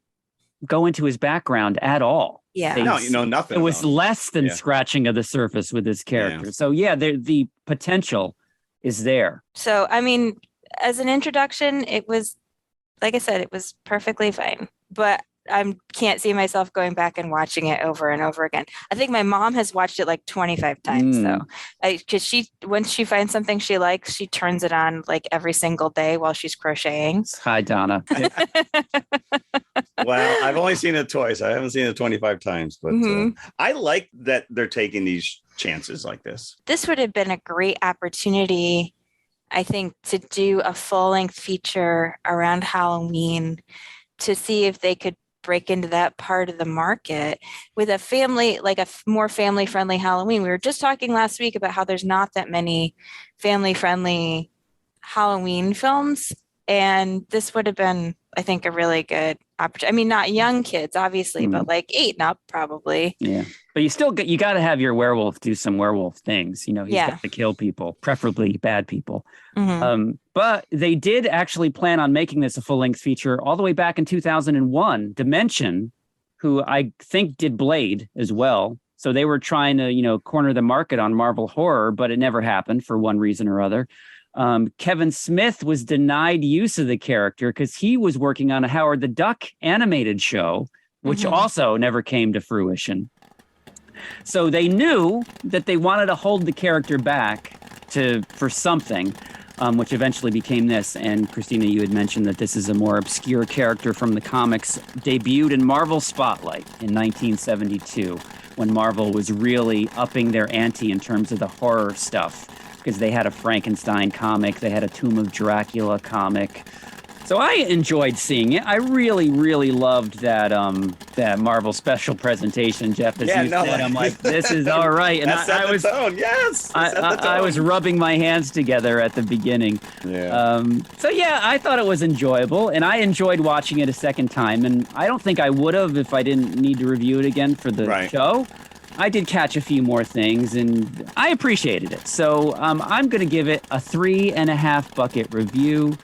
go into his background at all. Yeah. Nothing. It was less than scratching of the surface with his character. Yeah. So the potential is there. So, I mean, as an introduction, it was, like I said, it was perfectly fine, but I can't see myself going back and watching it over and over again. I think my mom has watched it like 25 times though. Because once she finds something she likes, she turns it on like every single day while she's crocheting. Hi, Donna. Well, I've only seen it twice. I haven't seen it 25 times, but I like that they're taking these chances like this. This would have been a great opportunity, I think, to do a full-length feature around Halloween to see if they could break into that part of the market with a family, like a more family-friendly Halloween. We were just talking last week about how there's not that many family-friendly Halloween films, and this would have been, I think, a really good opportunity. I mean, not young kids, obviously, but like 8 and up, probably. Yeah, but you got to have your werewolf do some werewolf things. He's got to kill people, preferably bad people. But they did actually plan on making this a full-length feature all the way back in 2001. Dimension, who I think did Blade as well. So they were trying to, corner the market on Marvel horror, but it never happened for one reason or other. Kevin Smith was denied use of the character because he was working on a Howard the Duck animated show, which also never came to fruition. So they knew that they wanted to hold the character back for something. which eventually became this. And Christina, you had mentioned that this is a more obscure character from the comics, debuted in Marvel Spotlight in 1972, when Marvel was really upping their ante in terms of the horror stuff, because they had a Frankenstein comic, they had a Tomb of Dracula comic. So I enjoyed seeing it. I really, really loved that that Marvel special presentation, Jeff. As you said, I'm like, this is all right. And I was, yes. I was rubbing my hands together at the beginning. Yeah. So yeah, I thought it was enjoyable, and I enjoyed watching it a second time. And I don't think I would have if I didn't need to review it again for the show. I did catch a few more things, and I appreciated it. So I'm going to give it a 3.5 bucket review.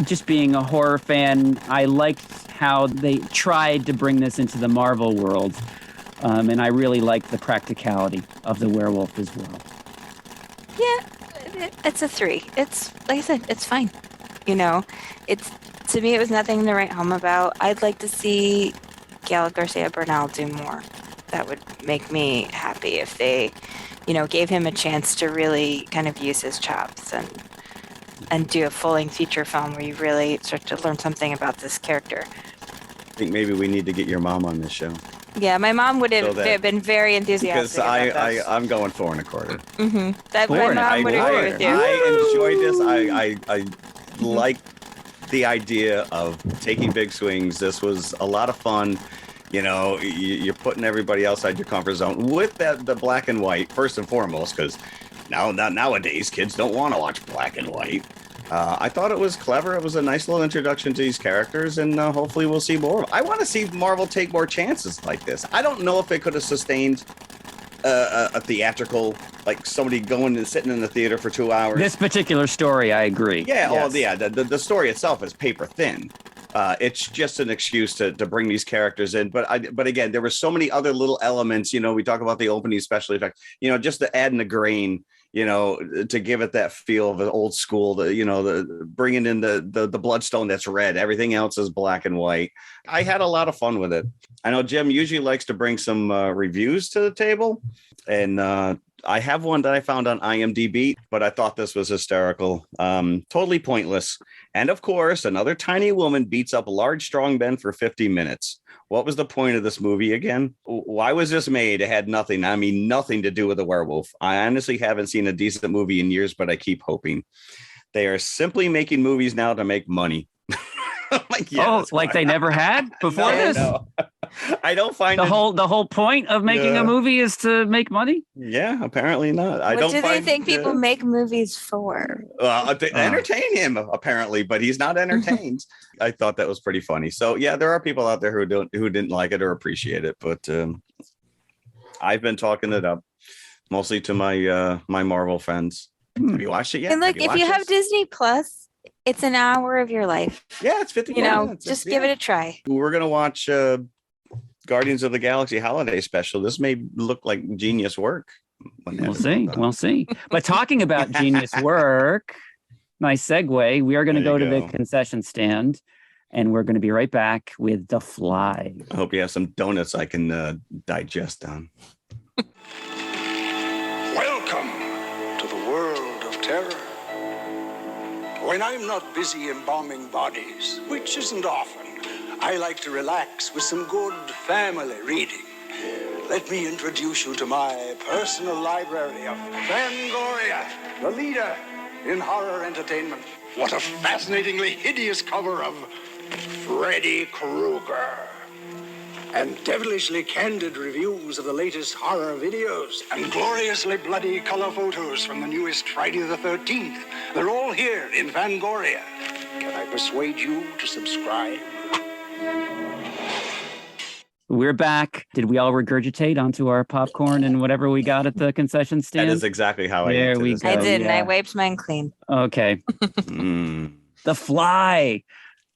Just being a horror fan, I liked how they tried to bring this into the Marvel world. And I really liked the practicality of the werewolf as well. Yeah, it's a 3. It's, like I said, it's fine. You know, to me, it was nothing to write home about. I'd like to see Gael Garcia Bernal do more. That would make me happy if they, gave him a chance to really kind of use his chops and do a full-length feature film where you really start to learn something about this character. I think maybe we need to get your mom on this show. Yeah, my mom would have been very enthusiastic about this. I'm going 4 1/4. Mm-hmm. My mom would agree with you. I enjoyed this. I like the idea of taking big swings. This was a lot of fun. You're putting everybody outside your comfort zone with the black and white, first and foremost, because nowadays kids don't want to watch black and white. I thought it was clever. It was a nice little introduction to these characters, and hopefully we'll see more. I want to see Marvel take more chances like this. I don't know if it could have sustained a theatrical, like somebody going and sitting in the theater for 2 hours. This particular story, I agree. Yeah, yes. The story itself is paper thin. It's just an excuse to bring these characters in. But again, there were so many other little elements. We talk about the opening special effects, just to add in the grain, to give it that feel of an old school, the bringing in the bloodstone that's red. Everything else is black and white. I had a lot of fun with it. I know Jim usually likes to bring some reviews to the table, and I have one that I found on IMDb, but I thought this was hysterical. Totally pointless. And of course, another tiny woman beats up large, strong men for 50 minutes. What was the point of this movie again? Why was this made? It had nothing to do with a werewolf. I honestly haven't seen a decent movie in years, but I keep hoping. They are simply making movies now to make money. Like they never had before this? No. I don't find the whole point of making a movie is to make money. Yeah, apparently not. What do they think people make movies for? Entertain him, apparently, but he's not entertained. I thought that was pretty funny. So yeah, there are people out there who didn't like it or appreciate it, but I've been talking it up mostly to my Marvel friends. Have you watched it yet? And look, if you have Disney Plus, it's an hour of your life. Yeah, it's 50 minutes. Just give it a try. We're going to watch Guardians of the Galaxy Holiday Special. This may look like genius work. We'll see. But talking about genius work, nice segue. We are going to go to the concession stand, and we're going to be right back with The Fly. I hope you have some donuts I can digest on. Welcome to the world of terror. When I'm not busy embalming bodies, which isn't often, I like to relax with some good family reading. Let me introduce you to my personal library of Fangoria, the leader in horror entertainment. What a fascinatingly hideous cover of Freddy Krueger. And devilishly candid reviews of the latest horror videos. And gloriously bloody color photos from the newest Friday the 13th. They're all here in Fangoria. Can I persuade you to subscribe? We're back. Did we all regurgitate onto our popcorn and whatever we got at the concession stand? That is exactly how there we go. I did, and I wiped mine clean. Okay. The Fly,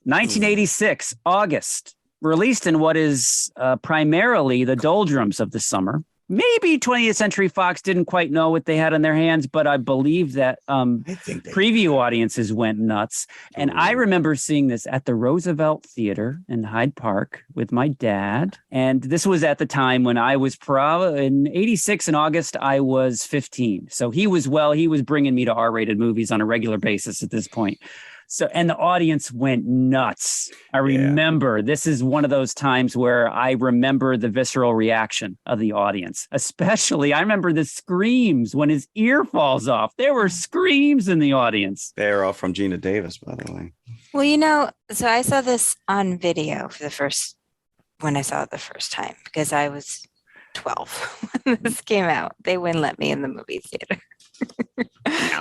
1986, August. Released in what is primarily the doldrums of the summer. maybe 20th Century Fox didn't quite know what they had on their hands, but I believe that I think preview audiences went nuts. And I remember seeing this at the Roosevelt Theater in Hyde Park with my dad. And this was at the time when I was probably in 86 in August, I was 15. So he was bringing me to R-rated movies on a regular basis at this point. So, and the audience went nuts. I remember this is one of those times where I remember the visceral reaction of the audience, especially I remember the screams when his ear falls off. There were screams in the audience. They're all from Gina Davis, by the way. Well, so I saw this on video when I saw it the first time, because I was 12 when this came out. They wouldn't let me in the movie theater.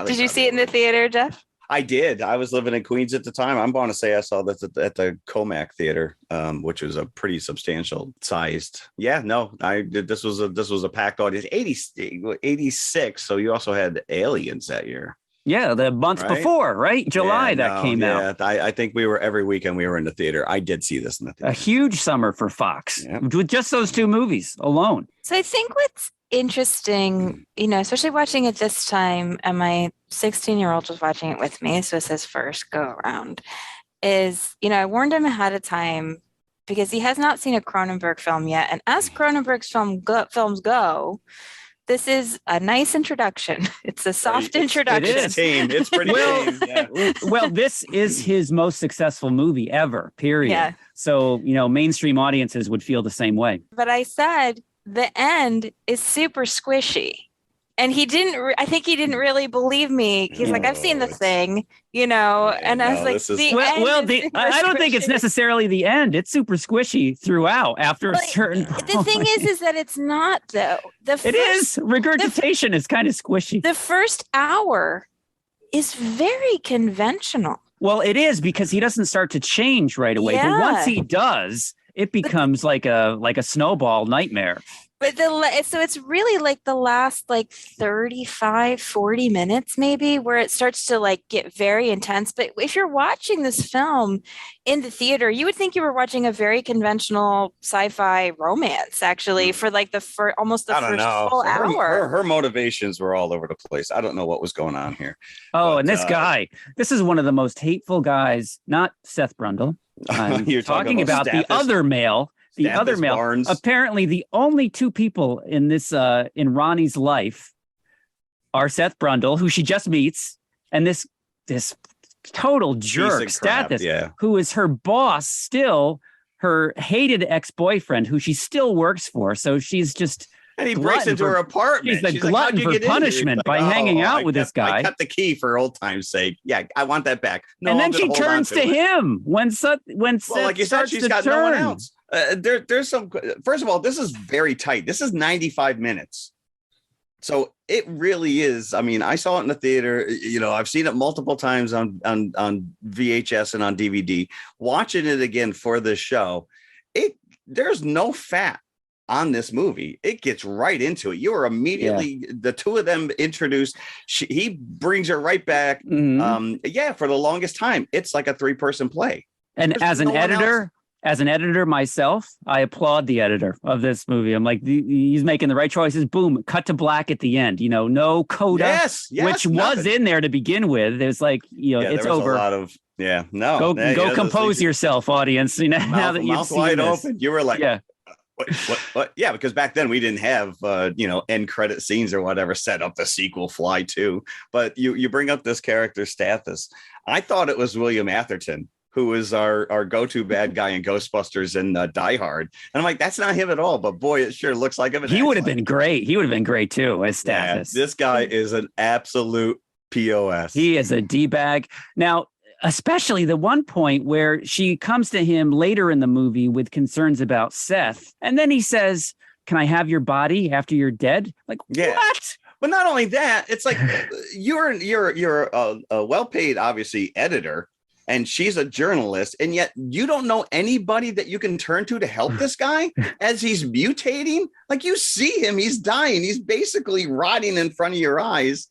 Did you see it in the theater, Jeff? I did. I was living in Queens at the time. I'm going to say I saw this at the Comac Theater, which was a pretty substantial sized. Yeah, no, I did. This was a packed audience. 86. So you also had Aliens that year. Yeah, the month before, right? July came out. I think every weekend we were in the theater. I did see this in the theater. A huge summer for Fox with just those two movies alone. So I think what's interesting, especially watching it this time, and my 16-year-old was watching it with me, so it's his first go around, is, I warned him ahead of time because he has not seen a Cronenberg film yet. And as Cronenberg's films go, this is a nice introduction. It's a soft introduction. It is tame. It's pretty tame. Yeah. Well, this is his most successal movie ever, period. Yeah. So, mainstream audiences would feel the same way. But I said the end is super squishy. And I think he didn't really believe me. He's like, I've seen the thing, and I was like, I don't think it's necessarily the end. It's super squishy throughout after a certain point. The thing is that it's not, though. It is. Regurgitation is kind of squishy. The first hour is very conventional. Well, it is, because he doesn't start to change right away. Yeah. But once he does, it becomes like a snowball nightmare. But so it's really like the last 35, 40 minutes maybe where it starts to get very intense. But if you're watching this film in the theater, you would think you were watching a very conventional sci-fi romance, actually, for almost the first full hour. Her motivations were all over the place. I don't know what was going on here. Oh, but, and this guy, this is one of the most hateful guys, not Seth Brundle. You're talking about the other male. The other male, Barnes. Apparently the only two people in this, in Ronnie's life are Seth Brundle, who she just meets, and this total jerk, Stathis, who is her boss still, her hated ex-boyfriend, who she still works for. So she's just... And he breaks into her apartment. She's the glutton for punishment by hanging out with this guy. I kept the key for old time's sake. Yeah, I want that back. No, and then she turns to him when Seth like you said, she's got no one else. There's some. First of all, this is very tight. This is 95 minutes. So it really is. I mean, I saw it in the theater. I've seen it multiple times on VHS and on DVD. Watching it again for this show, there's no fat on this movie. It gets right into it. You are immediately the two of them introduced. He brings her right back. Mm-hmm. For the longest time, it's like a 3-person play. And there's as an editor myself, I applaud the editor of this movie. I'm like, he's making the right choices. Boom, cut to black at the end. No coda, which was in there to begin with. It was like, it's over. A lot of go compose yourself, audience. Now that you've seen wide this. open, you were like, What? Yeah, because back then we didn't have end credit scenes or whatever set up the sequel Fly 2. But you bring up this character Stathis. I thought it was William Atherton, who was our go-to bad guy in Ghostbusters and Die Hard. And I'm like, that's not him at all. But boy, it sure looks like him. He would have been great. He would have been great too as Stathis. Yeah, this guy is an absolute POS. He is a D-bag. Now, especially the one point where she comes to him later in the movie with concerns about Seth. And then he says, can I have your body after you're dead? Like, what? But not only that, it's like you're a well-paid, obviously, editor, and she's a journalist. And yet you don't know anybody that you can turn to help this guy as he's mutating. Like, you see him, he's dying. He's basically rotting in front of your eyes.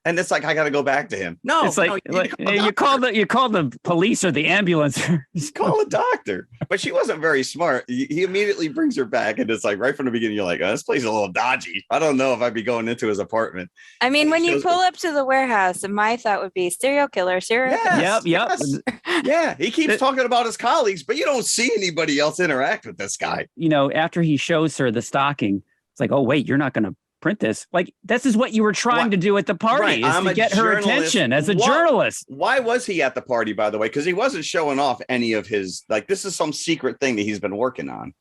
And it's like, I got to go back to him. No, It's like, you call the police or the ambulance. Just call a doctor. But she wasn't very smart. He immediately brings her back. And it's like right from the beginning, you're like, oh, this place is a little dodgy. I don't know if I'd be going into his apartment. I mean, when you pull up to the warehouse, my thought would be serial killer. Yep. Yes. Yeah. He keeps talking about his colleagues, but you don't see anybody else interact with this guy. After he shows her the stocking, it's like, oh, wait, you're not going to print this. Like, this is what you were trying to do at the party, is to get her attention as a journalist. Why was he at the party, by the way? Because he wasn't showing off any of his, like, this is some secret thing that he's been working on.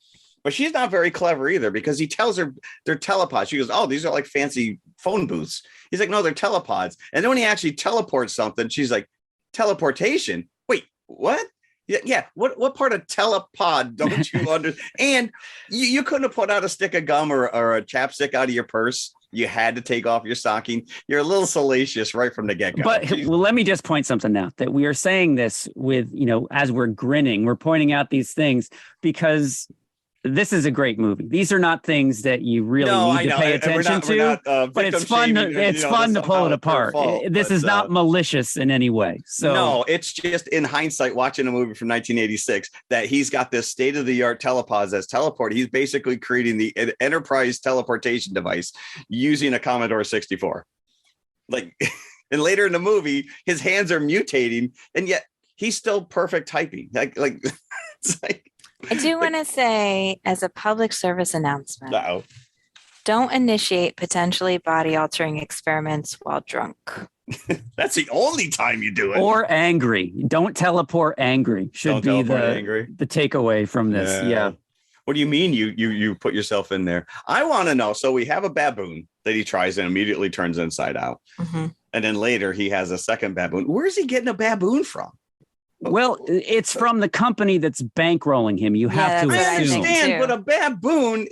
But she's not very clever either, because he tells her they're telepods. She goes, oh, these are like fancy phone booths. He's like, no, they're telepods. And then when he actually teleports something, she's like, teleportation? Wait, what? Yeah. What part of telepod don't you understand? And you couldn't have put out a stick of gum or a chapstick out of your purse. You had to take off your stocking. You're a little salacious right from the get-go. But let me just point something out, that we are saying this with, as we're grinning, we're pointing out these things because this is a great movie. These are not things that you really need to pay attention to, but it's fun. It's fun to pull it apart. This is not malicious in any way. So no, it's just in hindsight, watching a movie from 1986, that he's got this state-of-the-art telepods that's teleport. He's basically creating the enterprise teleportation device using a Commodore 64. Like, and later in the movie, his hands are mutating, and yet he's still perfect typing. Like it's like. I do want to say, as a public service announcement, Uh-oh. don't initiate potentially body-altering experiments while drunk. That's the only time you do it. Or angry. Don't teleport angry. Should be the takeaway from this. Yeah. What do you mean you put yourself in there? I want to know. So we have a baboon that he tries and immediately turns inside out. Mm-hmm. And then later he has a second baboon. Where is he getting a baboon from? Well, it's from the company that's bankrolling him. You have to assume. I understand, but a baboon,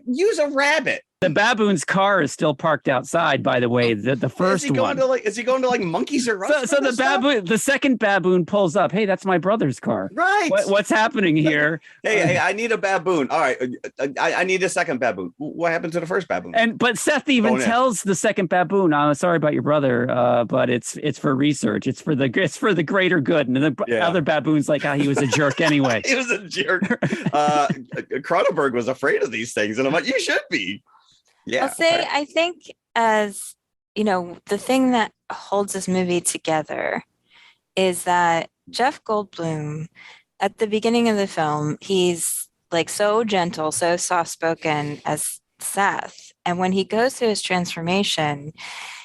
use a rabbit. The baboon's car is still parked outside, by the way, the first one. Is he going to like Monkeys or Rush? So the second baboon pulls up. Hey, that's my brother's car. Right. What's happening here? Hey, I need a baboon. All right. I need a second baboon. What happened to the first baboon? But Seth even tells the second baboon, I'm sorry about your brother, but it's for research. It's for the greater good. And the other baboon's like, he was a jerk anyway. He was a jerk. Cronenberg was afraid of these things. And I'm like, you should be. Yeah. I'll say, I think, as the thing that holds this movie together is that Jeff Goldblum, at the beginning of the film, he's like so gentle, so soft-spoken as Seth. And when he goes through his transformation,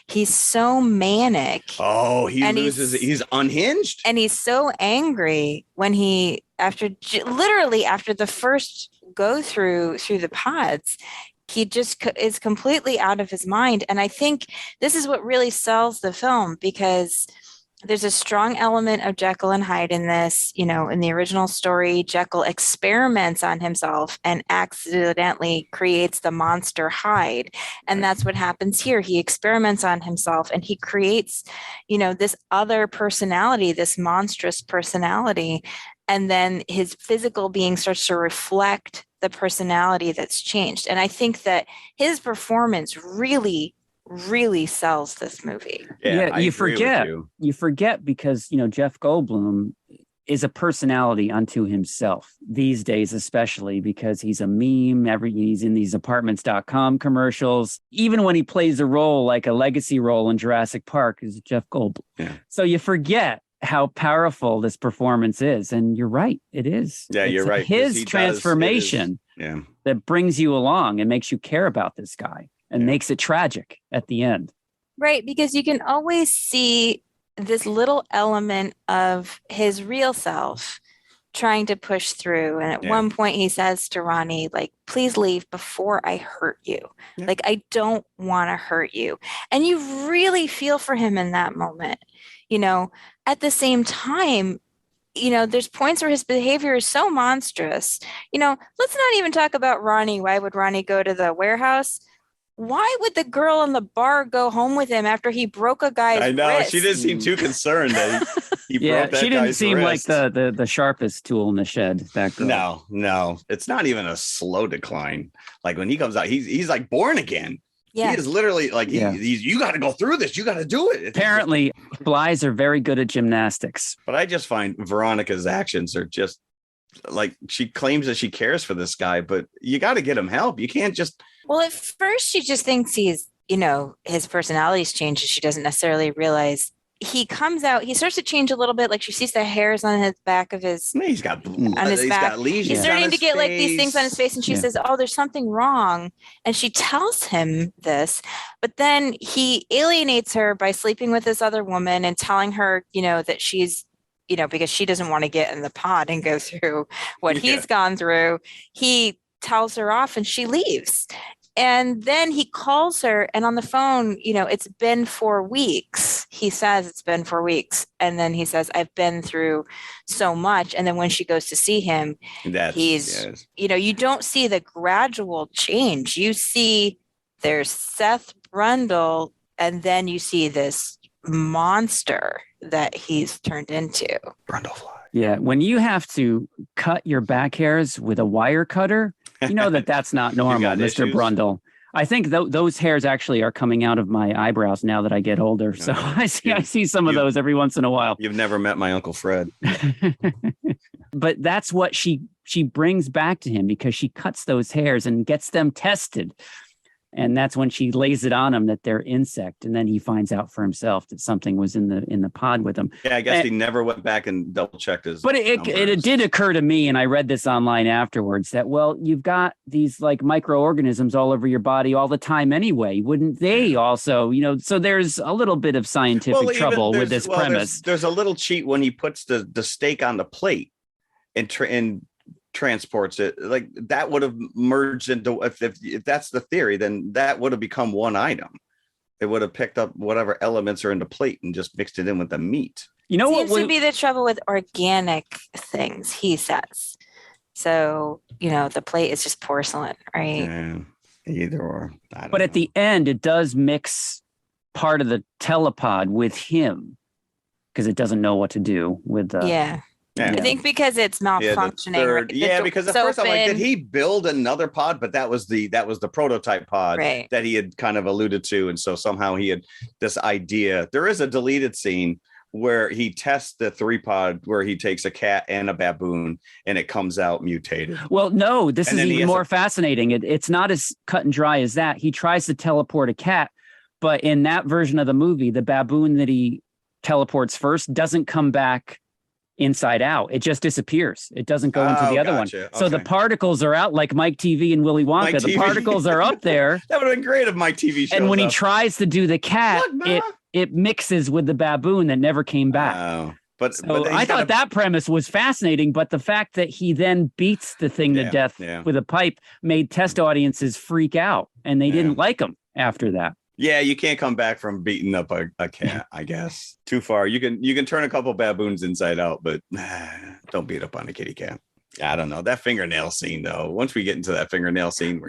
he's so manic. Oh, he's unhinged. And he's so angry when after the first go through the pods, he just is completely out of his mind. And I think this is what really sells the film, because there's a strong element of Jekyll and Hyde in this. In the original story, Jekyll experiments on himself and accidentally creates the monster Hyde. And that's what happens here. He experiments on himself and he creates, this other personality, this monstrous personality. And then his physical being starts to reflect the personality that's changed. And I think that his performance really, really sells this movie. Yeah, you forget because, Jeff Goldblum is a personality unto himself these days, especially because he's a meme. He's in these apartments.com commercials. Even when he plays a role like a legacy role in Jurassic Park, is Jeff Goldblum. Yeah. So you forget how powerful this performance is. And you're right, it is. Yeah, you're right. His transformation that brings you along and makes you care about this guy and makes it tragic at the end. Right, because you can always see this little element of his real self trying to push through. And at one point he says to Ronnie, like, please leave before I hurt you. Yeah. Like, I don't want to hurt you. And you really feel for him in that moment. At the same time, there's points where his behavior is so monstrous. Let's not even talk about Ronnie. Why would Ronnie go to the warehouse? Why would the girl in the bar go home with him after he broke a guy's wrist? I know. She didn't seem too concerned that he broke that guy's she didn't seem wrist. Like the sharpest tool in the shed, that girl. No. It's not even a slow decline. Like when he comes out, he's like born again. Yeah. He is literally like, Yeah. he's, you got to go through this. You got to do it. Apparently, flies are very good at gymnastics. But I just find Veronica's actions are just like, she claims that she cares for this guy, but you got to get him help. You can't just. Well, at first she just thinks he's, his personality's changed and she doesn't necessarily realize. He comes out, he starts to change a little bit. Like she sees the hairs on his back of his, He's got blood. on his He's back. got lesions. He's starting to get like these things on his face. And she Yeah. says, oh, there's something wrong. And she tells him this, but then he alienates her by sleeping with this other woman and telling her, that she's, because she doesn't want to get in the pod and go through what he's gone through. He tells her off and she leaves. And then he calls her and on the phone, it's been 4 weeks. He says it's been 4 weeks. And then he says, I've been through so much. And then when she goes to see him, you don't see the gradual change. You see there's Seth Brundle, and then you see this monster that he's turned into. Brundlefly. Yeah. When you have to cut your back hairs with a wire cutter, you know that's not normal, got Mr. issues? Brundle. I think those hairs actually are coming out of my eyebrows now that I get older. So I see some of those every once in a while. You've never met my Uncle Fred. But that's what she brings back to him, because she cuts those hairs and gets them tested. And that's when she lays it on him that they're insect. And then he finds out for himself that something was in the pod with him. Yeah, I guess he never went back and double checked his. But it did occur to me, and I read this online afterwards, that, well, you've got these like microorganisms all over your body all the time anyway. Wouldn't they also, so there's a little bit of scientific trouble with this premise. There's a little cheat when he puts the steak on the plate and transports it. Like that would have merged into, if that's the theory, then that would have become one item. It would have picked up whatever elements are in the plate and just mixed it in with the meat. Seems to be the trouble with organic things, he says. So, the plate is just porcelain, right? Yeah, either or. But at the end, it does mix part of the telepod with him, because it doesn't know what to do with the. Yeah. I think because it's malfunctioning. Because at first I'm like, did he build another pod? But that was the prototype pod that he had kind of alluded to. And so somehow he had this idea. There is a deleted scene where he tests the 3-pod, where he takes a cat and a baboon and it comes out mutated. Well, no, this is even more fascinating. It's not as cut and dry as that. He tries to teleport a cat, but in that version of the movie, the baboon that he teleports first doesn't come back inside out. It just disappears. It doesn't go into the other one. Okay. So the particles are out, like Mike TV and Willy Wonka. The particles are up there. That would have been great if Mike TV showed And when up. he tries to do the cat, it mixes with the baboon that never came back. But I thought that premise was fascinating, but the fact that he then beats the thing to death with a pipe made test audiences freak out, and they didn't like him after that. Yeah, you can't come back from beating up a cat, I guess. Too far. You can turn a couple baboons inside out, but don't beat up on a kitty cat. I don't know. That fingernail scene, though. Once we get into that fingernail scene.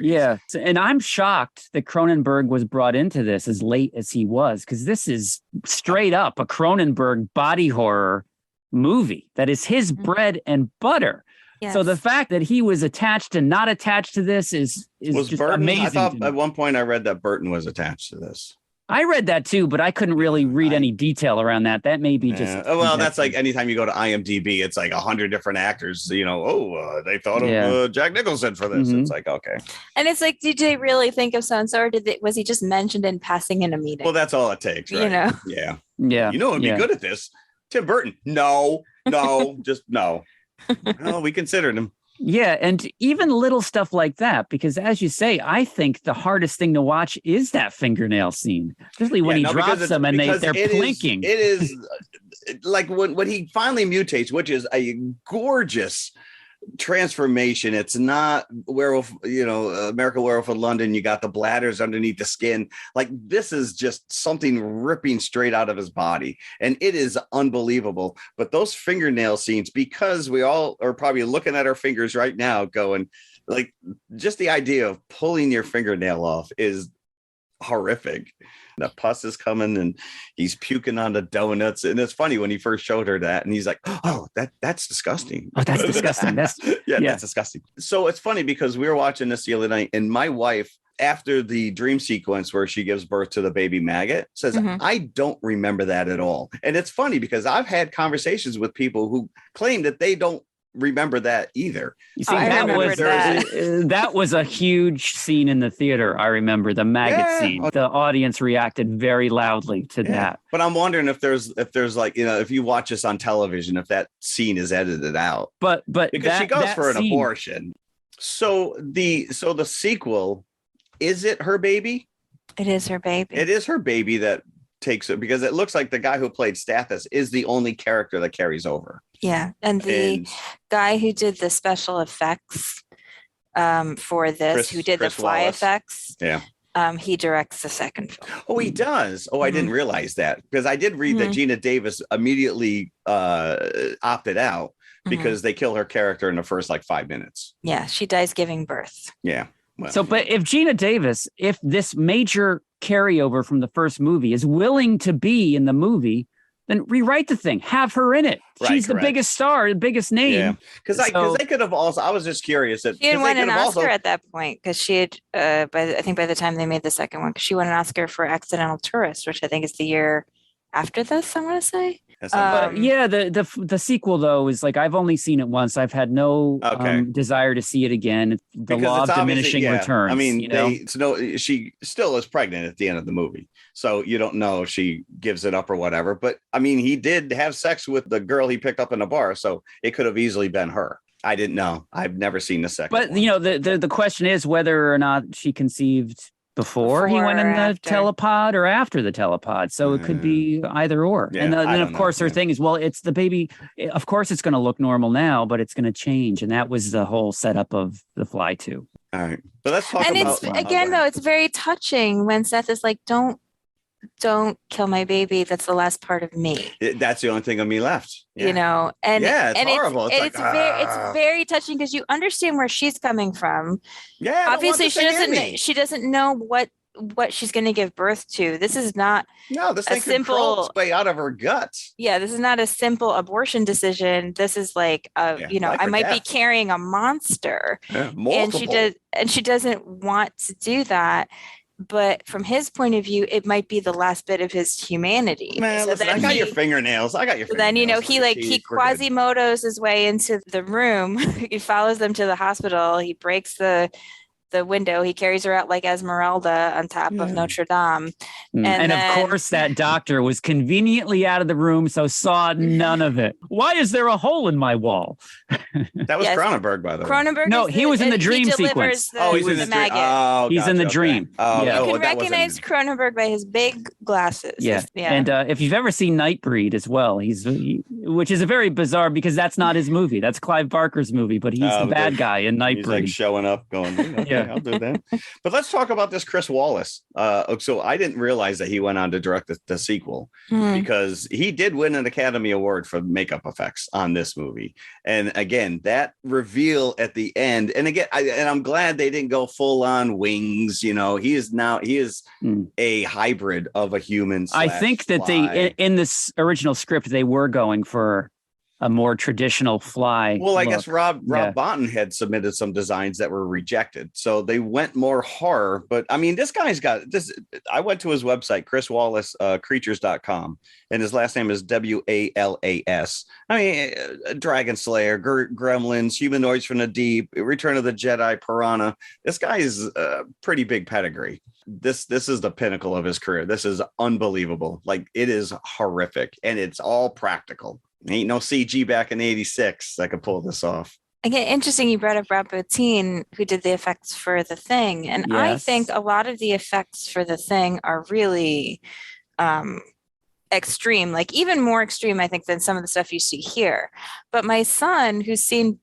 And I'm shocked that Cronenberg was brought into this as late as he was, because this is straight up a Cronenberg body horror movie that is his bread and butter. Yes. So the fact that he was attached and not attached to this is just Burton, amazing. I thought at one point I read that Burton was attached to this. I read that too, but I couldn't really read any detail around that. That may be just. Well, that's like anytime you go to IMDb, it's like 100 different actors. They thought of Jack Nicholson for this. Mm-hmm. It's like, okay. And it's like, did they really think of so-and-so, or was he just mentioned in passing in a meeting? Well, that's all it takes, right? Yeah. It'd be good at this. Tim Burton. No, just no. Well, we considered him. Yeah, and even little stuff like that, because as you say, I think the hardest thing to watch is that fingernail scene, especially when he drops them and they're plinking. It is like when he finally mutates, which is a gorgeous transformation. It's not Werewolf, American Werewolf in London. You got the bladders underneath the skin. Like this is just something ripping straight out of his body, and it is unbelievable. But those fingernail scenes, because we all are probably looking at our fingers right now, going like, just the idea of pulling your fingernail off is horrific. The pus is coming and he's puking on the donuts. And it's funny when he first showed her that, and he's like, oh, that's disgusting. Oh, that's disgusting. That's disgusting. So it's funny because we were watching this the other night, and my wife after the dream sequence where she gives birth to the baby maggot, says, I don't remember that at all. And it's funny because I've had conversations with people who claim that they don't remember that either. You see, that. That was a huge scene in the theater. I remember the maggot scene. The audience reacted very loudly to that. But I'm wondering if there's like, if you watch this on television, if that scene is edited out. But because she goes for an abortion. So the sequel, is it her baby? It is her baby. It is her baby that takes it, because it looks like the guy who played Stathis is the only character that carries over. Yeah, and the guy who did the special effects for this, who did the fly effects, he directs the second film. Oh, he does. Oh, I didn't realize that, because I did read that Gina Davis immediately opted out because they kill her character in the first 5 minutes. Yeah, she dies giving birth. Yeah. Well, so, but if Gina Davis, if this major carryover from the first movie is willing to be in the movie, then rewrite the thing, have her in it. She's the biggest star, the biggest name. Yeah, because they could have also. I was just curious that she had won an Oscar at that point, because she had. I think by the time they made the second one, because she won an Oscar for Accidental Tourist, which I think is the year after this. I want to say. The sequel though is I've only seen it once. I've had no desire to see it again. The law of diminishing returns. I mean, she still is pregnant at the end of the movie, so you don't know if she gives it up or whatever. But I mean, he did have sex with the girl he picked up in a bar, so it could have easily been her. I didn't know. I've never seen the second. But one. The question is whether or not she conceived before he went in the telepod or after the telepod. So it could be either or. Yeah, and then of course her thing is, well, it's the baby. Of course it's going to look normal now, but it's going to change. And that was the whole setup of The Fly 2. All right. But let's talk about... And it's, again, though, it's very touching when Seth is like, don't kill my baby. That's the last part of me. That's the only thing of me left. Yeah. And it's horrible. It's very touching because you understand where she's coming from. Yeah. Obviously, she doesn't know what she's going to give birth to. This is not this thing could crawl its way out of her guts. Yeah, this is not a simple abortion decision. This is I might be carrying a monster. Yeah, multiple. And she doesn't want to do that. But from his point of view, it might be the last bit of his humanity. Man, so listen, I got your fingernails. Then, he Quasimodo's his way into the room. He follows them to the hospital. He breaks the window. He carries her out like Esmeralda on top of Notre Dame. And then, of course, that doctor was conveniently out of the room, so saw none of it. Why is there a hole in my wall? That was Cronenberg, by the way. Cronenberg. No, he was in the dream sequence. He's in the maggot. Oh, he's in the dream. Oh, yeah. You can recognize Cronenberg by his big glasses. Yeah. And if you've ever seen Nightbreed as well, which is a very bizarre, because that's not his movie. That's Clive Barker's movie, but he's the bad guy in Nightbreed. He's showing up going, okay, I'll do that. But let's talk about this Chris Wallace. So I didn't realize that he went on to direct the sequel because he did win an Academy Award for makeup effects on this movie. And again, that reveal at the end, and again, I'm glad they didn't go full on wings. He is a hybrid of a human. I think that they in this original script they were going for a more traditional fly. Well, I guess Rob Bonton had submitted some designs that were rejected. So they went more horror. But I mean, this guy's got this. I went to his website, Chris Wallace, creatures.com, and his last name is Walas. I mean, Dragon Slayer, Gremlins, Humanoids from the Deep, Return of the Jedi, Piranha. This guy is a pretty big pedigree. This is the pinnacle of his career. This is unbelievable. It is horrific, and it's all practical. Ain't no CG back in '86 that could pull this off. Again, interesting you brought up Rob Bottin, who did the effects for The Thing. And I think a lot of the effects for The Thing are really extreme, even more extreme, I think, than some of the stuff you see here. But my son, who's seen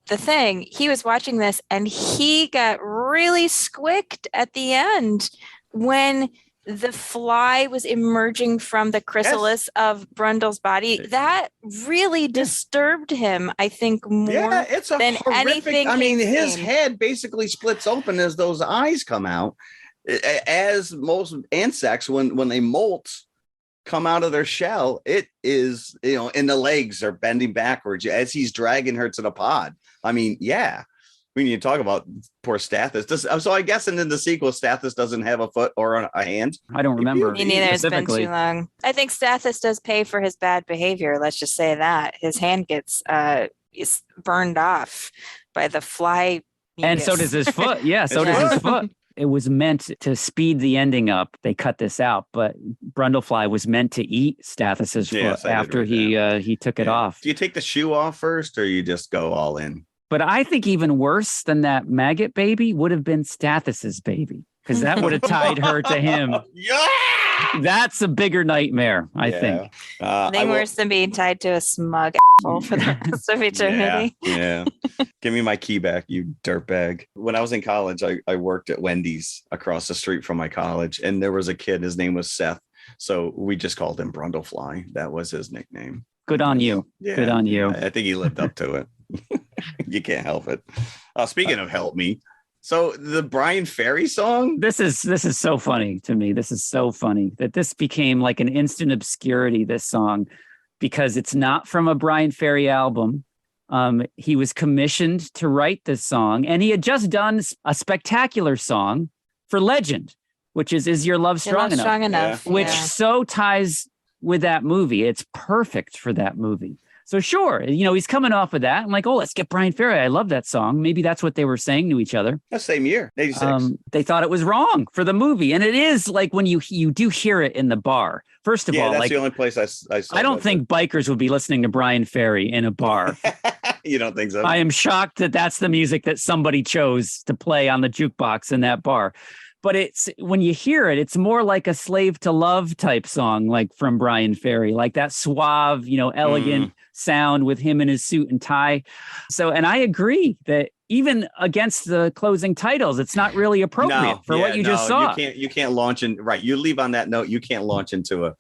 The Thing, he was watching this and he got really squicked at the end when the fly was emerging from the chrysalis of Brundle's body. That really disturbed him, I think, more it's a than horrific, anything. I mean, his head basically splits open as those eyes come out. As most insects, when they molt, come out of their shell, it is, and the legs are bending backwards as he's dragging her to the pod. I mean, We need to talk about poor Stathis. So I guess in the sequel, Stathis doesn't have a foot or a hand. I don't remember. Me neither. It's been specifically. too long. I think Stathis does pay for his bad behavior. Let's just say that his hand gets is burned off by the fly. And so does his foot. Yeah, so does his foot. It was meant to speed the ending up. They cut this out, but brundlefly was meant to eat Stathis's Yes, foot I did after read he took it off. Do you take the shoe off first, or you just go all in? But I think even worse than that maggot baby would have been Stathis's baby, because that would have tied her to him. Yeah. That's a bigger nightmare, I think. I think worse than being tied to a smug asshole for the rest of eternity. Yeah. Give me my key back, you dirtbag. When I was in college, I worked at Wendy's across the street from my college, and there was a kid. His name was Seth. So we just called him Brundlefly. That was his nickname. Good on you. Yeah, Good on you. I think he lived up to it. You can't help it. Speaking of help me. So the Brian Ferry song. This is so funny to me. This is so funny that this became like an instant obscurity, this song, because it's not from a Brian Ferry album. He was commissioned to write this song, and he had just done a spectacular song for Legend, which is Your Love Strong Enough? Strong enough. Which so ties with that movie. It's perfect for that movie. So sure, he's coming off of that. I'm like, oh, let's get Brian Ferry. I love that song. Maybe that's what they were saying to each other. That same year, 86. They thought it was wrong for the movie. And it is like when you do hear it in the bar. First of all, that's like, the only place I saw. I don't think bikers would be listening to Brian Ferry in a bar. You don't think so? I am shocked that that's the music that somebody chose to play on the jukebox in that bar. But it's when you hear it, it's more like a Slave to Love type song, like from Brian Ferry, like that suave, elegant sound with him in his suit and tie. So, and I agree that even against the closing titles, it's not really appropriate for what you just saw. You can't launch in, right. You leave on that note, you can't launch into a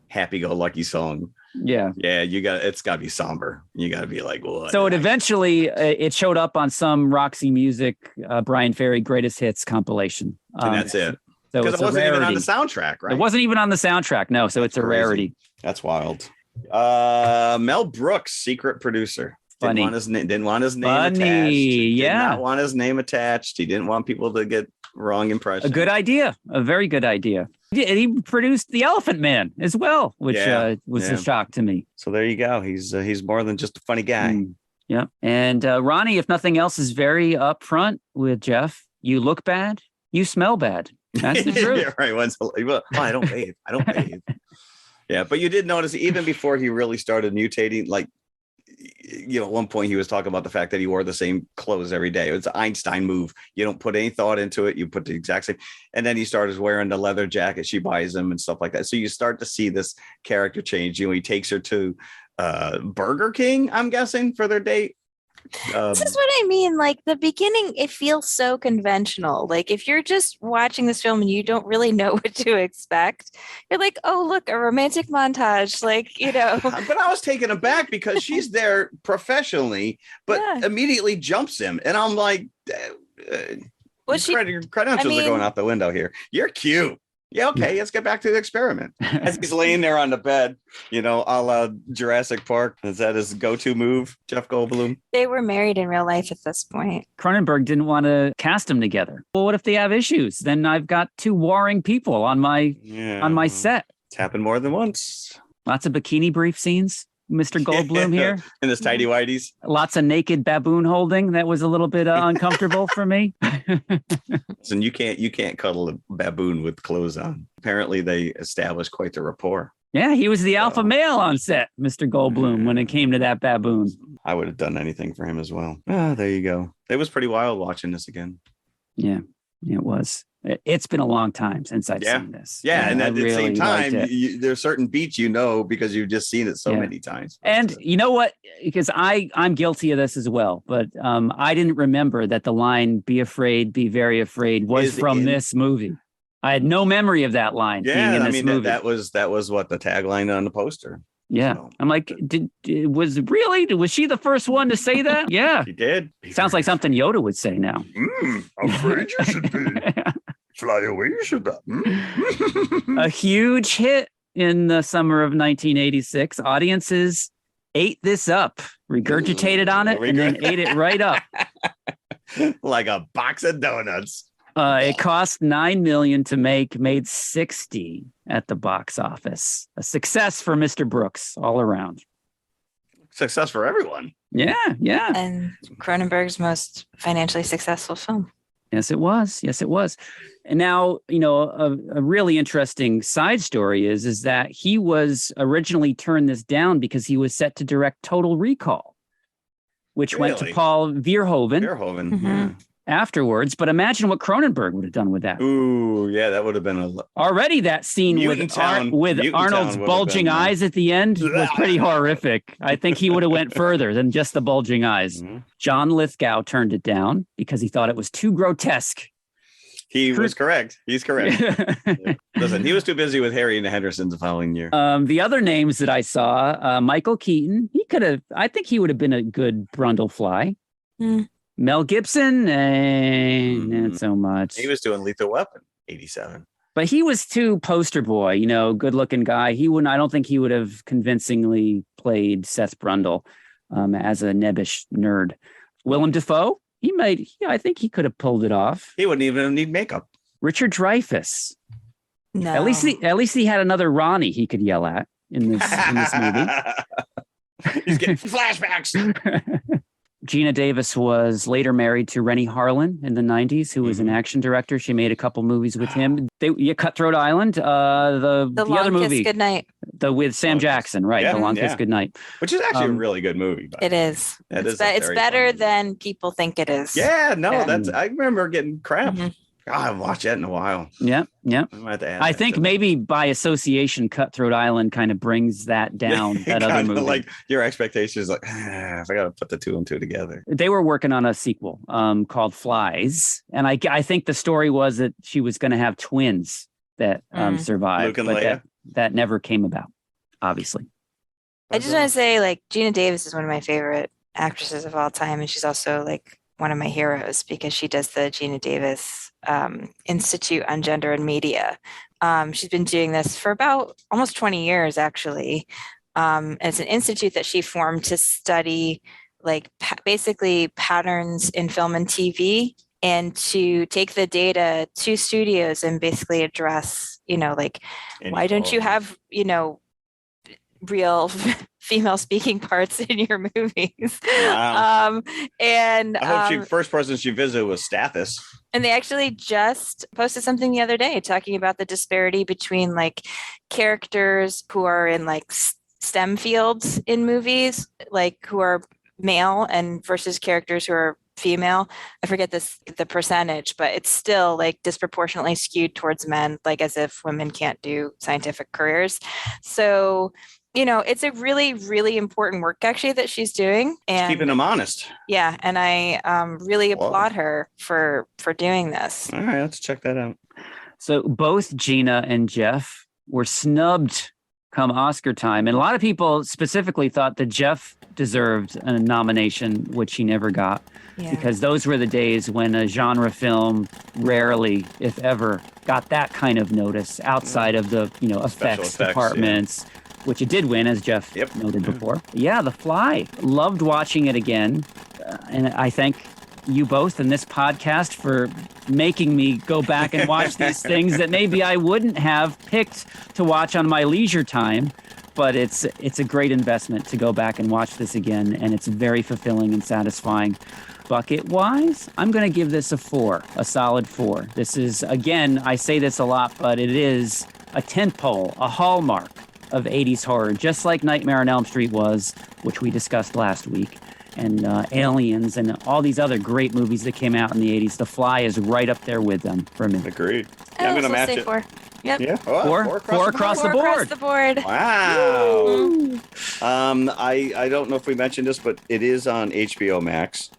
happy-go-lucky song. Yeah. It's got to be somber. You got to be like, what? So it eventually it showed up on some Roxy Music Brian Ferry Greatest Hits compilation. And that's it. So because it wasn't even on the soundtrack, right? It wasn't even on the soundtrack. No. So it's a rarity. That's wild. Mel Brooks, secret producer. Funny. Didn't want his name Funny. attached. Yeah. Did not want his name attached. He didn't want people to get wrong impressions. A good idea. A very good idea. He produced The Elephant Man as well, which was a shock to me. So there you go. He's more than just a funny guy. Yeah. And Ronnie, if nothing else, is very upfront with Jeff. You look bad. You smell bad. That's the truth. Yeah, right. I don't bathe. I don't bathe. Yeah, but you did notice even before he really started mutating, like, at one point he was talking about the fact that he wore the same clothes every day. It's an Einstein move. You don't put any thought into it. You put the exact same. And then he started wearing the leather jacket she buys him and stuff like that. So you start to see this character change. He takes her to Burger King, I'm guessing, for their date. This is what I mean. Like the beginning, it feels so conventional. Like if you're just watching this film and you don't really know what to expect, you're like, oh, look, a romantic montage. Like, But I was taken aback because she's there professionally, but immediately jumps him. And I'm like, your credentials are going out the window here. You're cute. Yeah, okay, let's get back to the experiment. As he's laying there on the bed, a la Jurassic Park. Is that his go-to move, Jeff Goldblum? They were married in real life at this point. Cronenberg didn't want to cast them together. Well, what if they have issues? Then I've got two warring people on my set. It's happened more than once. Lots of bikini brief scenes. Mr. Goldblum here. In his tidy whities. Lots of naked baboon holding. That was a little bit uncomfortable for me. And you can't cuddle a baboon with clothes on. Apparently they established quite the rapport. Yeah, he was the alpha male on set, Mr. Goldblum, when it came to that baboon. I would have done anything for him as well. There you go. It was pretty wild watching this again. Yeah, it was. It's been a long time since I've seen this. Yeah, and at the same time, there's certain beats because you've just seen it so many times. And you know what? Because I'm guilty of this as well, but I didn't remember that the line "Be afraid, be very afraid" was from this movie. I had no memory of that line. Yeah, being in this movie. that was what the tagline on the poster. Yeah, so. I'm like, was she the first one to say that? Yeah, she did. Sounds like something Yoda would say now. Afraid you should be. Fly away, you should not. A huge hit in the summer of 1986. Audiences ate this up, regurgitated on it, and then ate it right up. Like a box of donuts. It cost $9 million to make, made 60 at the box office. A success for Mr. Brooks all around. Success for everyone. Yeah. And Cronenberg's most financially successful film. Yes, it was. And now, a really interesting side story is that he was originally turned this down because he was set to direct Total Recall, which went to Really? Paul Verhoeven Mhm. Yeah. afterwards. But imagine what Cronenberg would have done with that. Ooh, yeah, that would have been Already that scene Mutant Town would Arnold's have bulging been, eyes at the end was pretty horrific. I think he would have went further than just the bulging eyes. Mhm. John Lithgow turned it down because he thought it was too grotesque. He was correct. He's correct. Listen, he was too busy with Harry and the Hendersons the following year. The other names that I saw, Michael Keaton, I think he would have been a good brundlefly. Mm. Mel Gibson, not so much. He was doing Lethal Weapon, 87. But he was too poster boy, good looking guy. I don't think he would have convincingly played Seth Brundle as a nebbish nerd. Willem Dafoe, I think he could have pulled it off. He wouldn't even need makeup. Richard Dreyfuss. No. At least he had another Ronnie he could yell at in this movie. He's getting flashbacks. Gina Davis was later married to Rennie Harlan in the 90s, who was an action director. She made a couple movies with him. Cutthroat Island, the other movie, Goodnight. with Sam Jackson, right? Yeah, The Long Kiss Goodnight. Which is actually a really good movie. But It is. It's very better fun movie. than people think it is. Yeah, no, Yeah. I remember getting crap. Mhm. I haven't watched that in a while. Yeah. I might have to add I that think to maybe by association, Cutthroat Island kind of brings that down. That other Kinda movie. like your expectations, like if I got to put the two and two together. They were working on a sequel called Flies, and I think the story was that she was going to have twins that survived, Luke and but Leia. that never came about. Obviously, I just want to say, like, Gina Davis is one of my favorite actresses of all time, and she's also like one of my heroes because she does the Gina Davis Institute on Gender and Media. She's been doing this for about almost 20 years, actually. It's an institute that she formed to study, like, basically patterns in film and TV, and to take the data to studios and basically address, why don't you have, real female speaking parts in your movies? Wow. And I hope first person she visited was Stathis. and they actually just posted something the other day talking about the disparity between like characters who are in like STEM fields in movies, like who are male and versus characters who are female. I forget the percentage, but it's still like disproportionately skewed towards men, like as if women can't do scientific careers. So, it's a really, really important work actually that she's doing. And Keeping them honest. yeah, and I really applaud her for doing this. All right, let's check that out. so both Gina and Jeff were snubbed come Oscar time, and a lot of people specifically thought that Jeff deserved a nomination, which he never got. Yeah. Because those were the days when a genre film rarely, if ever, got that kind of notice outside of the, effects departments, which it did win, as Jeff noted before. Yeah, The Fly. Loved watching it again. And I thank you both in this podcast for making me go back and watch these things that maybe I wouldn't have picked to watch on my leisure time. But it's a great investment to go back and watch this again, and it's very fulfilling and satisfying. Bucket-wise, I'm going to give this a solid 4. This is, again, I say this a lot, but it is a tentpole, a hallmark of 80s horror, just like Nightmare on Elm Street was, which we discussed last week, and Aliens, and all these other great movies that came out in the 80s. The Fly is right up there with them for me. Agreed. I I'm going to also match say it. 4. Yep. Yeah. Four across the board. Across the board. Wow. I don't know if we mentioned this, but it is on HBO Max.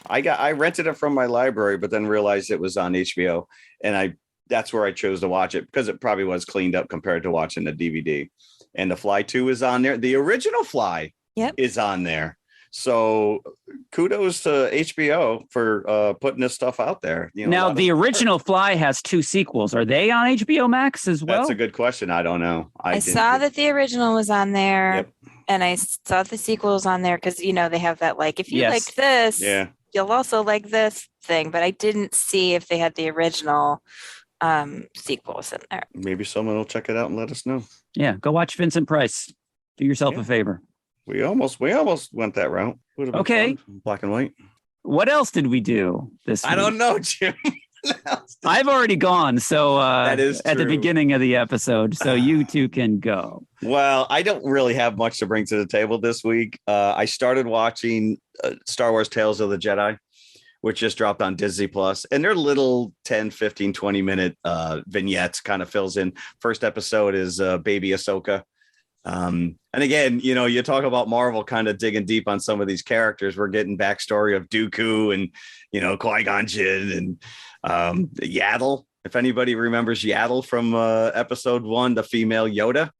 I rented it from my library, but then realized it was on HBO, and that's where I chose to watch it because it probably was cleaned up compared to watching the DVD. And The Fly 2 is on there. The original Fly is on there. So kudos to HBO for putting this stuff out there. Now, the original Fly has 2 sequels. Are they on HBO Max as well? That's a good question. I don't know. I saw that the original was on there, Yep. and I saw the sequels on there because they have that like if you like this, you'll also like this thing, but I didn't see if they had the original sequels in there. Maybe someone will check it out and let us know. Yeah, go watch Vincent Price. Do yourself a favor. We almost went that route. Would have been Okay. fun. Black and white. What else did we do this week? I don't know, Jim. I've already gone, so That is at the true. beginning of the episode, so you two can go. Well, I don't really have much to bring to the table this week. I started watching Star Wars Tales of the Jedi, which just dropped on Disney Plus, and they're little 10, 15, 20-minute vignettes, kind of fills in. First episode is Baby Ahsoka. And again, you talk about Marvel kind of digging deep on some of these characters. We're getting backstory of Dooku and, Qui-Gon Jinn and Yaddle. If anybody remembers Yaddle from episode 1, the female Yoda,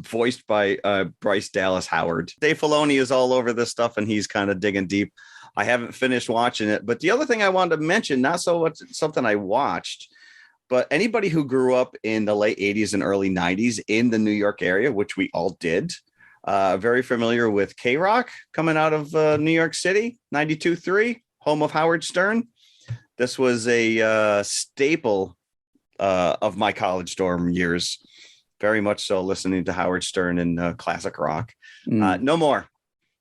voiced by Bryce Dallas Howard. Dave Filoni is all over this stuff, and he's kind of digging deep. I haven't finished watching it, but the other thing I wanted to mention, not so much something I watched, but anybody who grew up in the late 80s and early 90s in the New York area, which we all did, very familiar with K-Rock coming out of New York City, 92.3, home of Howard Stern. This was a staple of my college dorm years, very much so, listening to Howard Stern and classic rock. No more.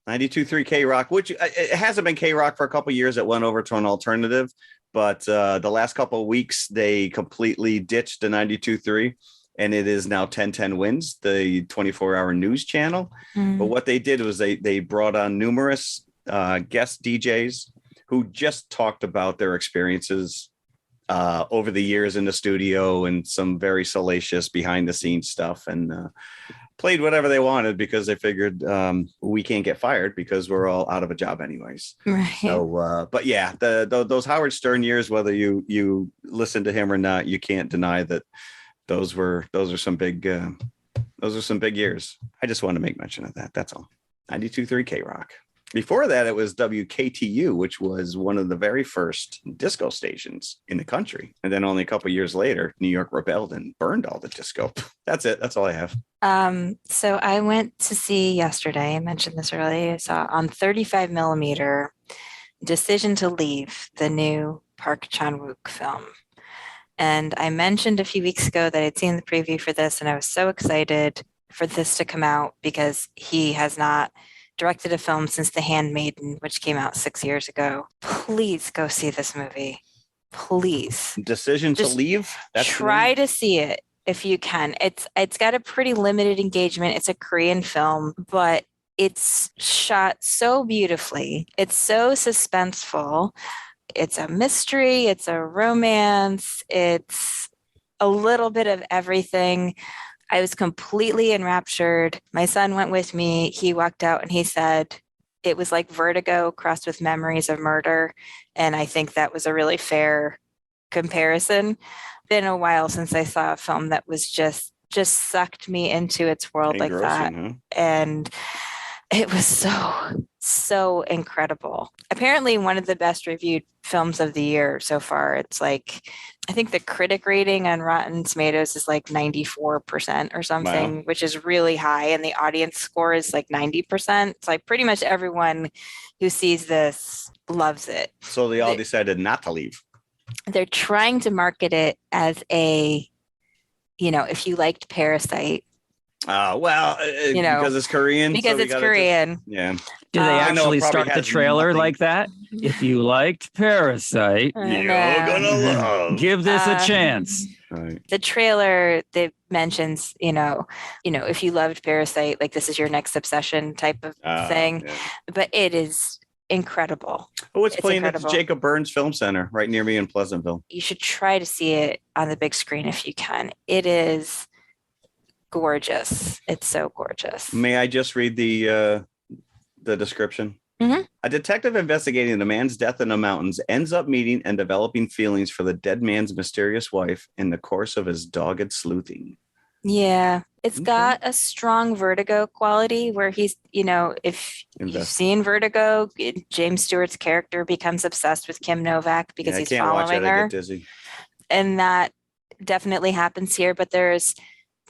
92.3 K-Rock, which it hasn't been K-Rock for a couple of years. It went over to an alternative. But the last couple of weeks, they completely ditched the 92.3, and it is now 1010 Wins, the 24-hour news channel. But what they did was they brought on numerous guest DJs who just talked about their experiences over the years in the studio and some very salacious behind-the-scenes stuff, and played whatever they wanted because they figured we can't get fired because we're all out of a job anyways. Right. So, but yeah, those Howard Stern years, whether you listen to him or not, you can't deny that those are some big years. I just want to make mention of that. That's all. 92.3 K-Rock. Before that, it was WKTU, which was one of the very first disco stations in the country. And then only a couple of years later, New York rebelled and burned all the disco. That's it. That's all I have. So I went to see yesterday, I mentioned this earlier, I saw on 35 millimeter Decision to Leave, the new Park Chan-wook film. And I mentioned a few weeks ago that I'd seen the preview for this, and I was so excited for this to come out because he has not directed a film since The Handmaiden, which came out 6 years ago. Please go see this movie. Please. Decision Just to Leave? try to see it if you can. It's got a pretty limited engagement. It's a Korean film, but it's shot so beautifully. It's so suspenseful. It's a mystery. It's a romance. It's a little bit of everything. I was completely enraptured. My son went with me. He walked out and he said it was like Vertigo crossed with Memories of Murder. And I think that was a really fair comparison. Been a while since I saw a film that was just sucked me into its world like that. Huh? And it was so incredible. Apparently one of the best reviewed films of the year so far. It's like, I think the critic rating on Rotten Tomatoes is like 94% or something, which is really high. And the audience score is like 90%. It's like pretty much everyone who sees this loves it. So they all decided not to leave. They're trying to market it as a, if you liked Parasite. Because it's Korean. Because it's Korean. Yeah. Do they actually start the has trailer nothing. like that? If you liked Parasite, You're gonna love. give this a chance. Right. The trailer that mentions, if you loved Parasite, like this is your next obsession type of thing. Yeah. But it is incredible. Oh, it's playing incredible. at the Jacob Burns Film Center right near me in Pleasantville. You should try to see it on the big screen if you can. It is gorgeous. It's so gorgeous. May I just read the description? Mm-hmm. A detective investigating the man's death in the mountains ends up meeting and developing feelings for the dead man's mysterious wife in the course of his dogged sleuthing. Yeah. It's Okay. got a strong Vertigo quality where he's, if you've seen Vertigo, James Stewart's character becomes obsessed with Kim Novak because he's I can't watch following it. I her. get dizzy. And that definitely happens here, but there's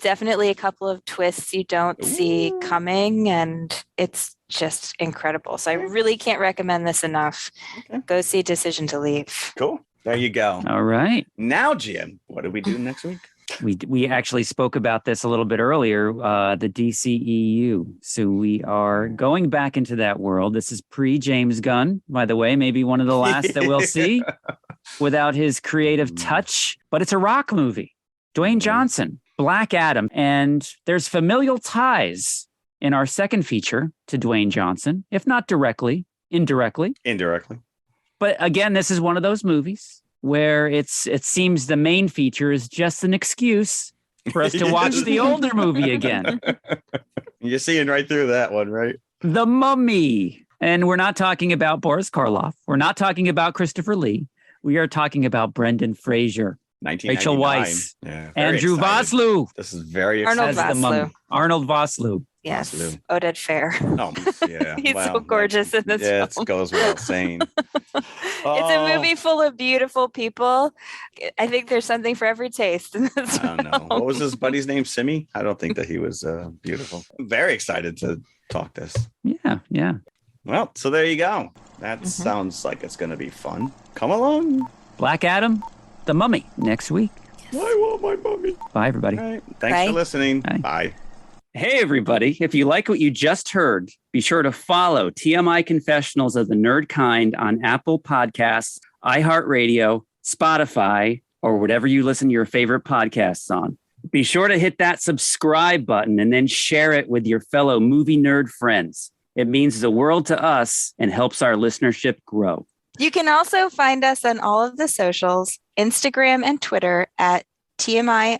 definitely a couple of twists you don't see coming, and it's just incredible. So I really can't recommend this enough. Okay. Go see Decision to Leave. Cool. There you go. All right. Now, Jim, what do we do next week? We actually spoke about this a little bit earlier, the DCEU. So we are going back into that world. This is pre-James Gunn, by the way, maybe one of the last that we'll see without his creative touch. But it's a rock movie. Dwayne Johnson, Black Adam. And there's familial ties in our second feature to Dwayne Johnson, if not directly, indirectly. Indirectly. But again, this is one of those movies where it seems the main feature is just an excuse for us to watch the older movie again. You're seeing right through that one, right? The Mummy. And we're not talking about Boris Karloff. We're not talking about Christopher Lee. We are talking about Brendan Fraser, Rachel 1999. Weisz, Yeah, very Andrew excited. Vosloo This is very Arnold as exciting. the Vosloo. Mummy. Arnold Vosloo. Yes, Vosloo. Oded Fair. Oh, yeah. He's Wow. so gorgeous in this Yeah, film. it goes without saying. It's Oh, a movie full of beautiful people. I think there's something for every taste in this I don't know. film. What was his buddy's name? Simi? I don't think that he was beautiful. I'm very excited to talk this. Yeah. Well, so there you go. That sounds like it's going to be fun. Come along. Black Adam, The Mummy, next week. I want my mummy. Bye, everybody. All right. Thanks Bye. for listening. Bye. Bye. Hey, everybody. If you like what you just heard, be sure to follow TMI Confessionals of the Nerd Kind on Apple Podcasts, iHeartRadio, Spotify, or whatever you listen to your favorite podcasts on. Be sure to hit that subscribe button and then share it with your fellow movie nerd friends. It means the world to us and helps our listenership grow. You can also find us on all of the socials, Instagram and Twitter at TMI_podcast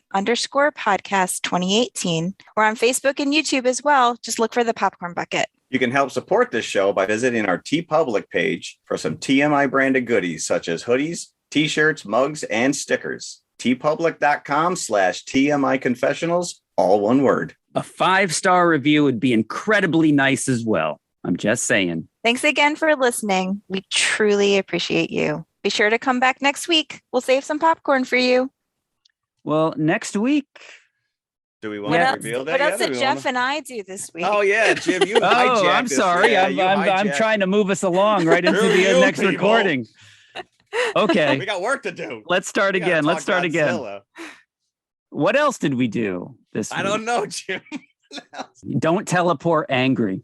2018. We're on Facebook and YouTube as well. Just look for the Popcorn Bucket. You can help support this show by visiting our TeePublic page for some TMI branded goodies such as hoodies, t-shirts, mugs, and stickers. tpublic.com/TMI Confessionals, all one word. A 5-star review would be incredibly nice as well. I'm just saying. Thanks again for listening. We truly appreciate you. Be sure to come back next week. We'll save some popcorn for you. Well, next week. Do we want What to else, reveal that what else yet, or did we Jeff wanna- and I do this week? Oh, yeah, Jim, you Oh, hijacked I'm this. sorry. Yeah, I'm you I'm hijacked. trying to move us along right into the You next people. recording. Okay, We got work to do. let's start We gotta again. Let's talk start again. Godzilla. What else did we do this week? I don't know, Jim. Don't teleport angry.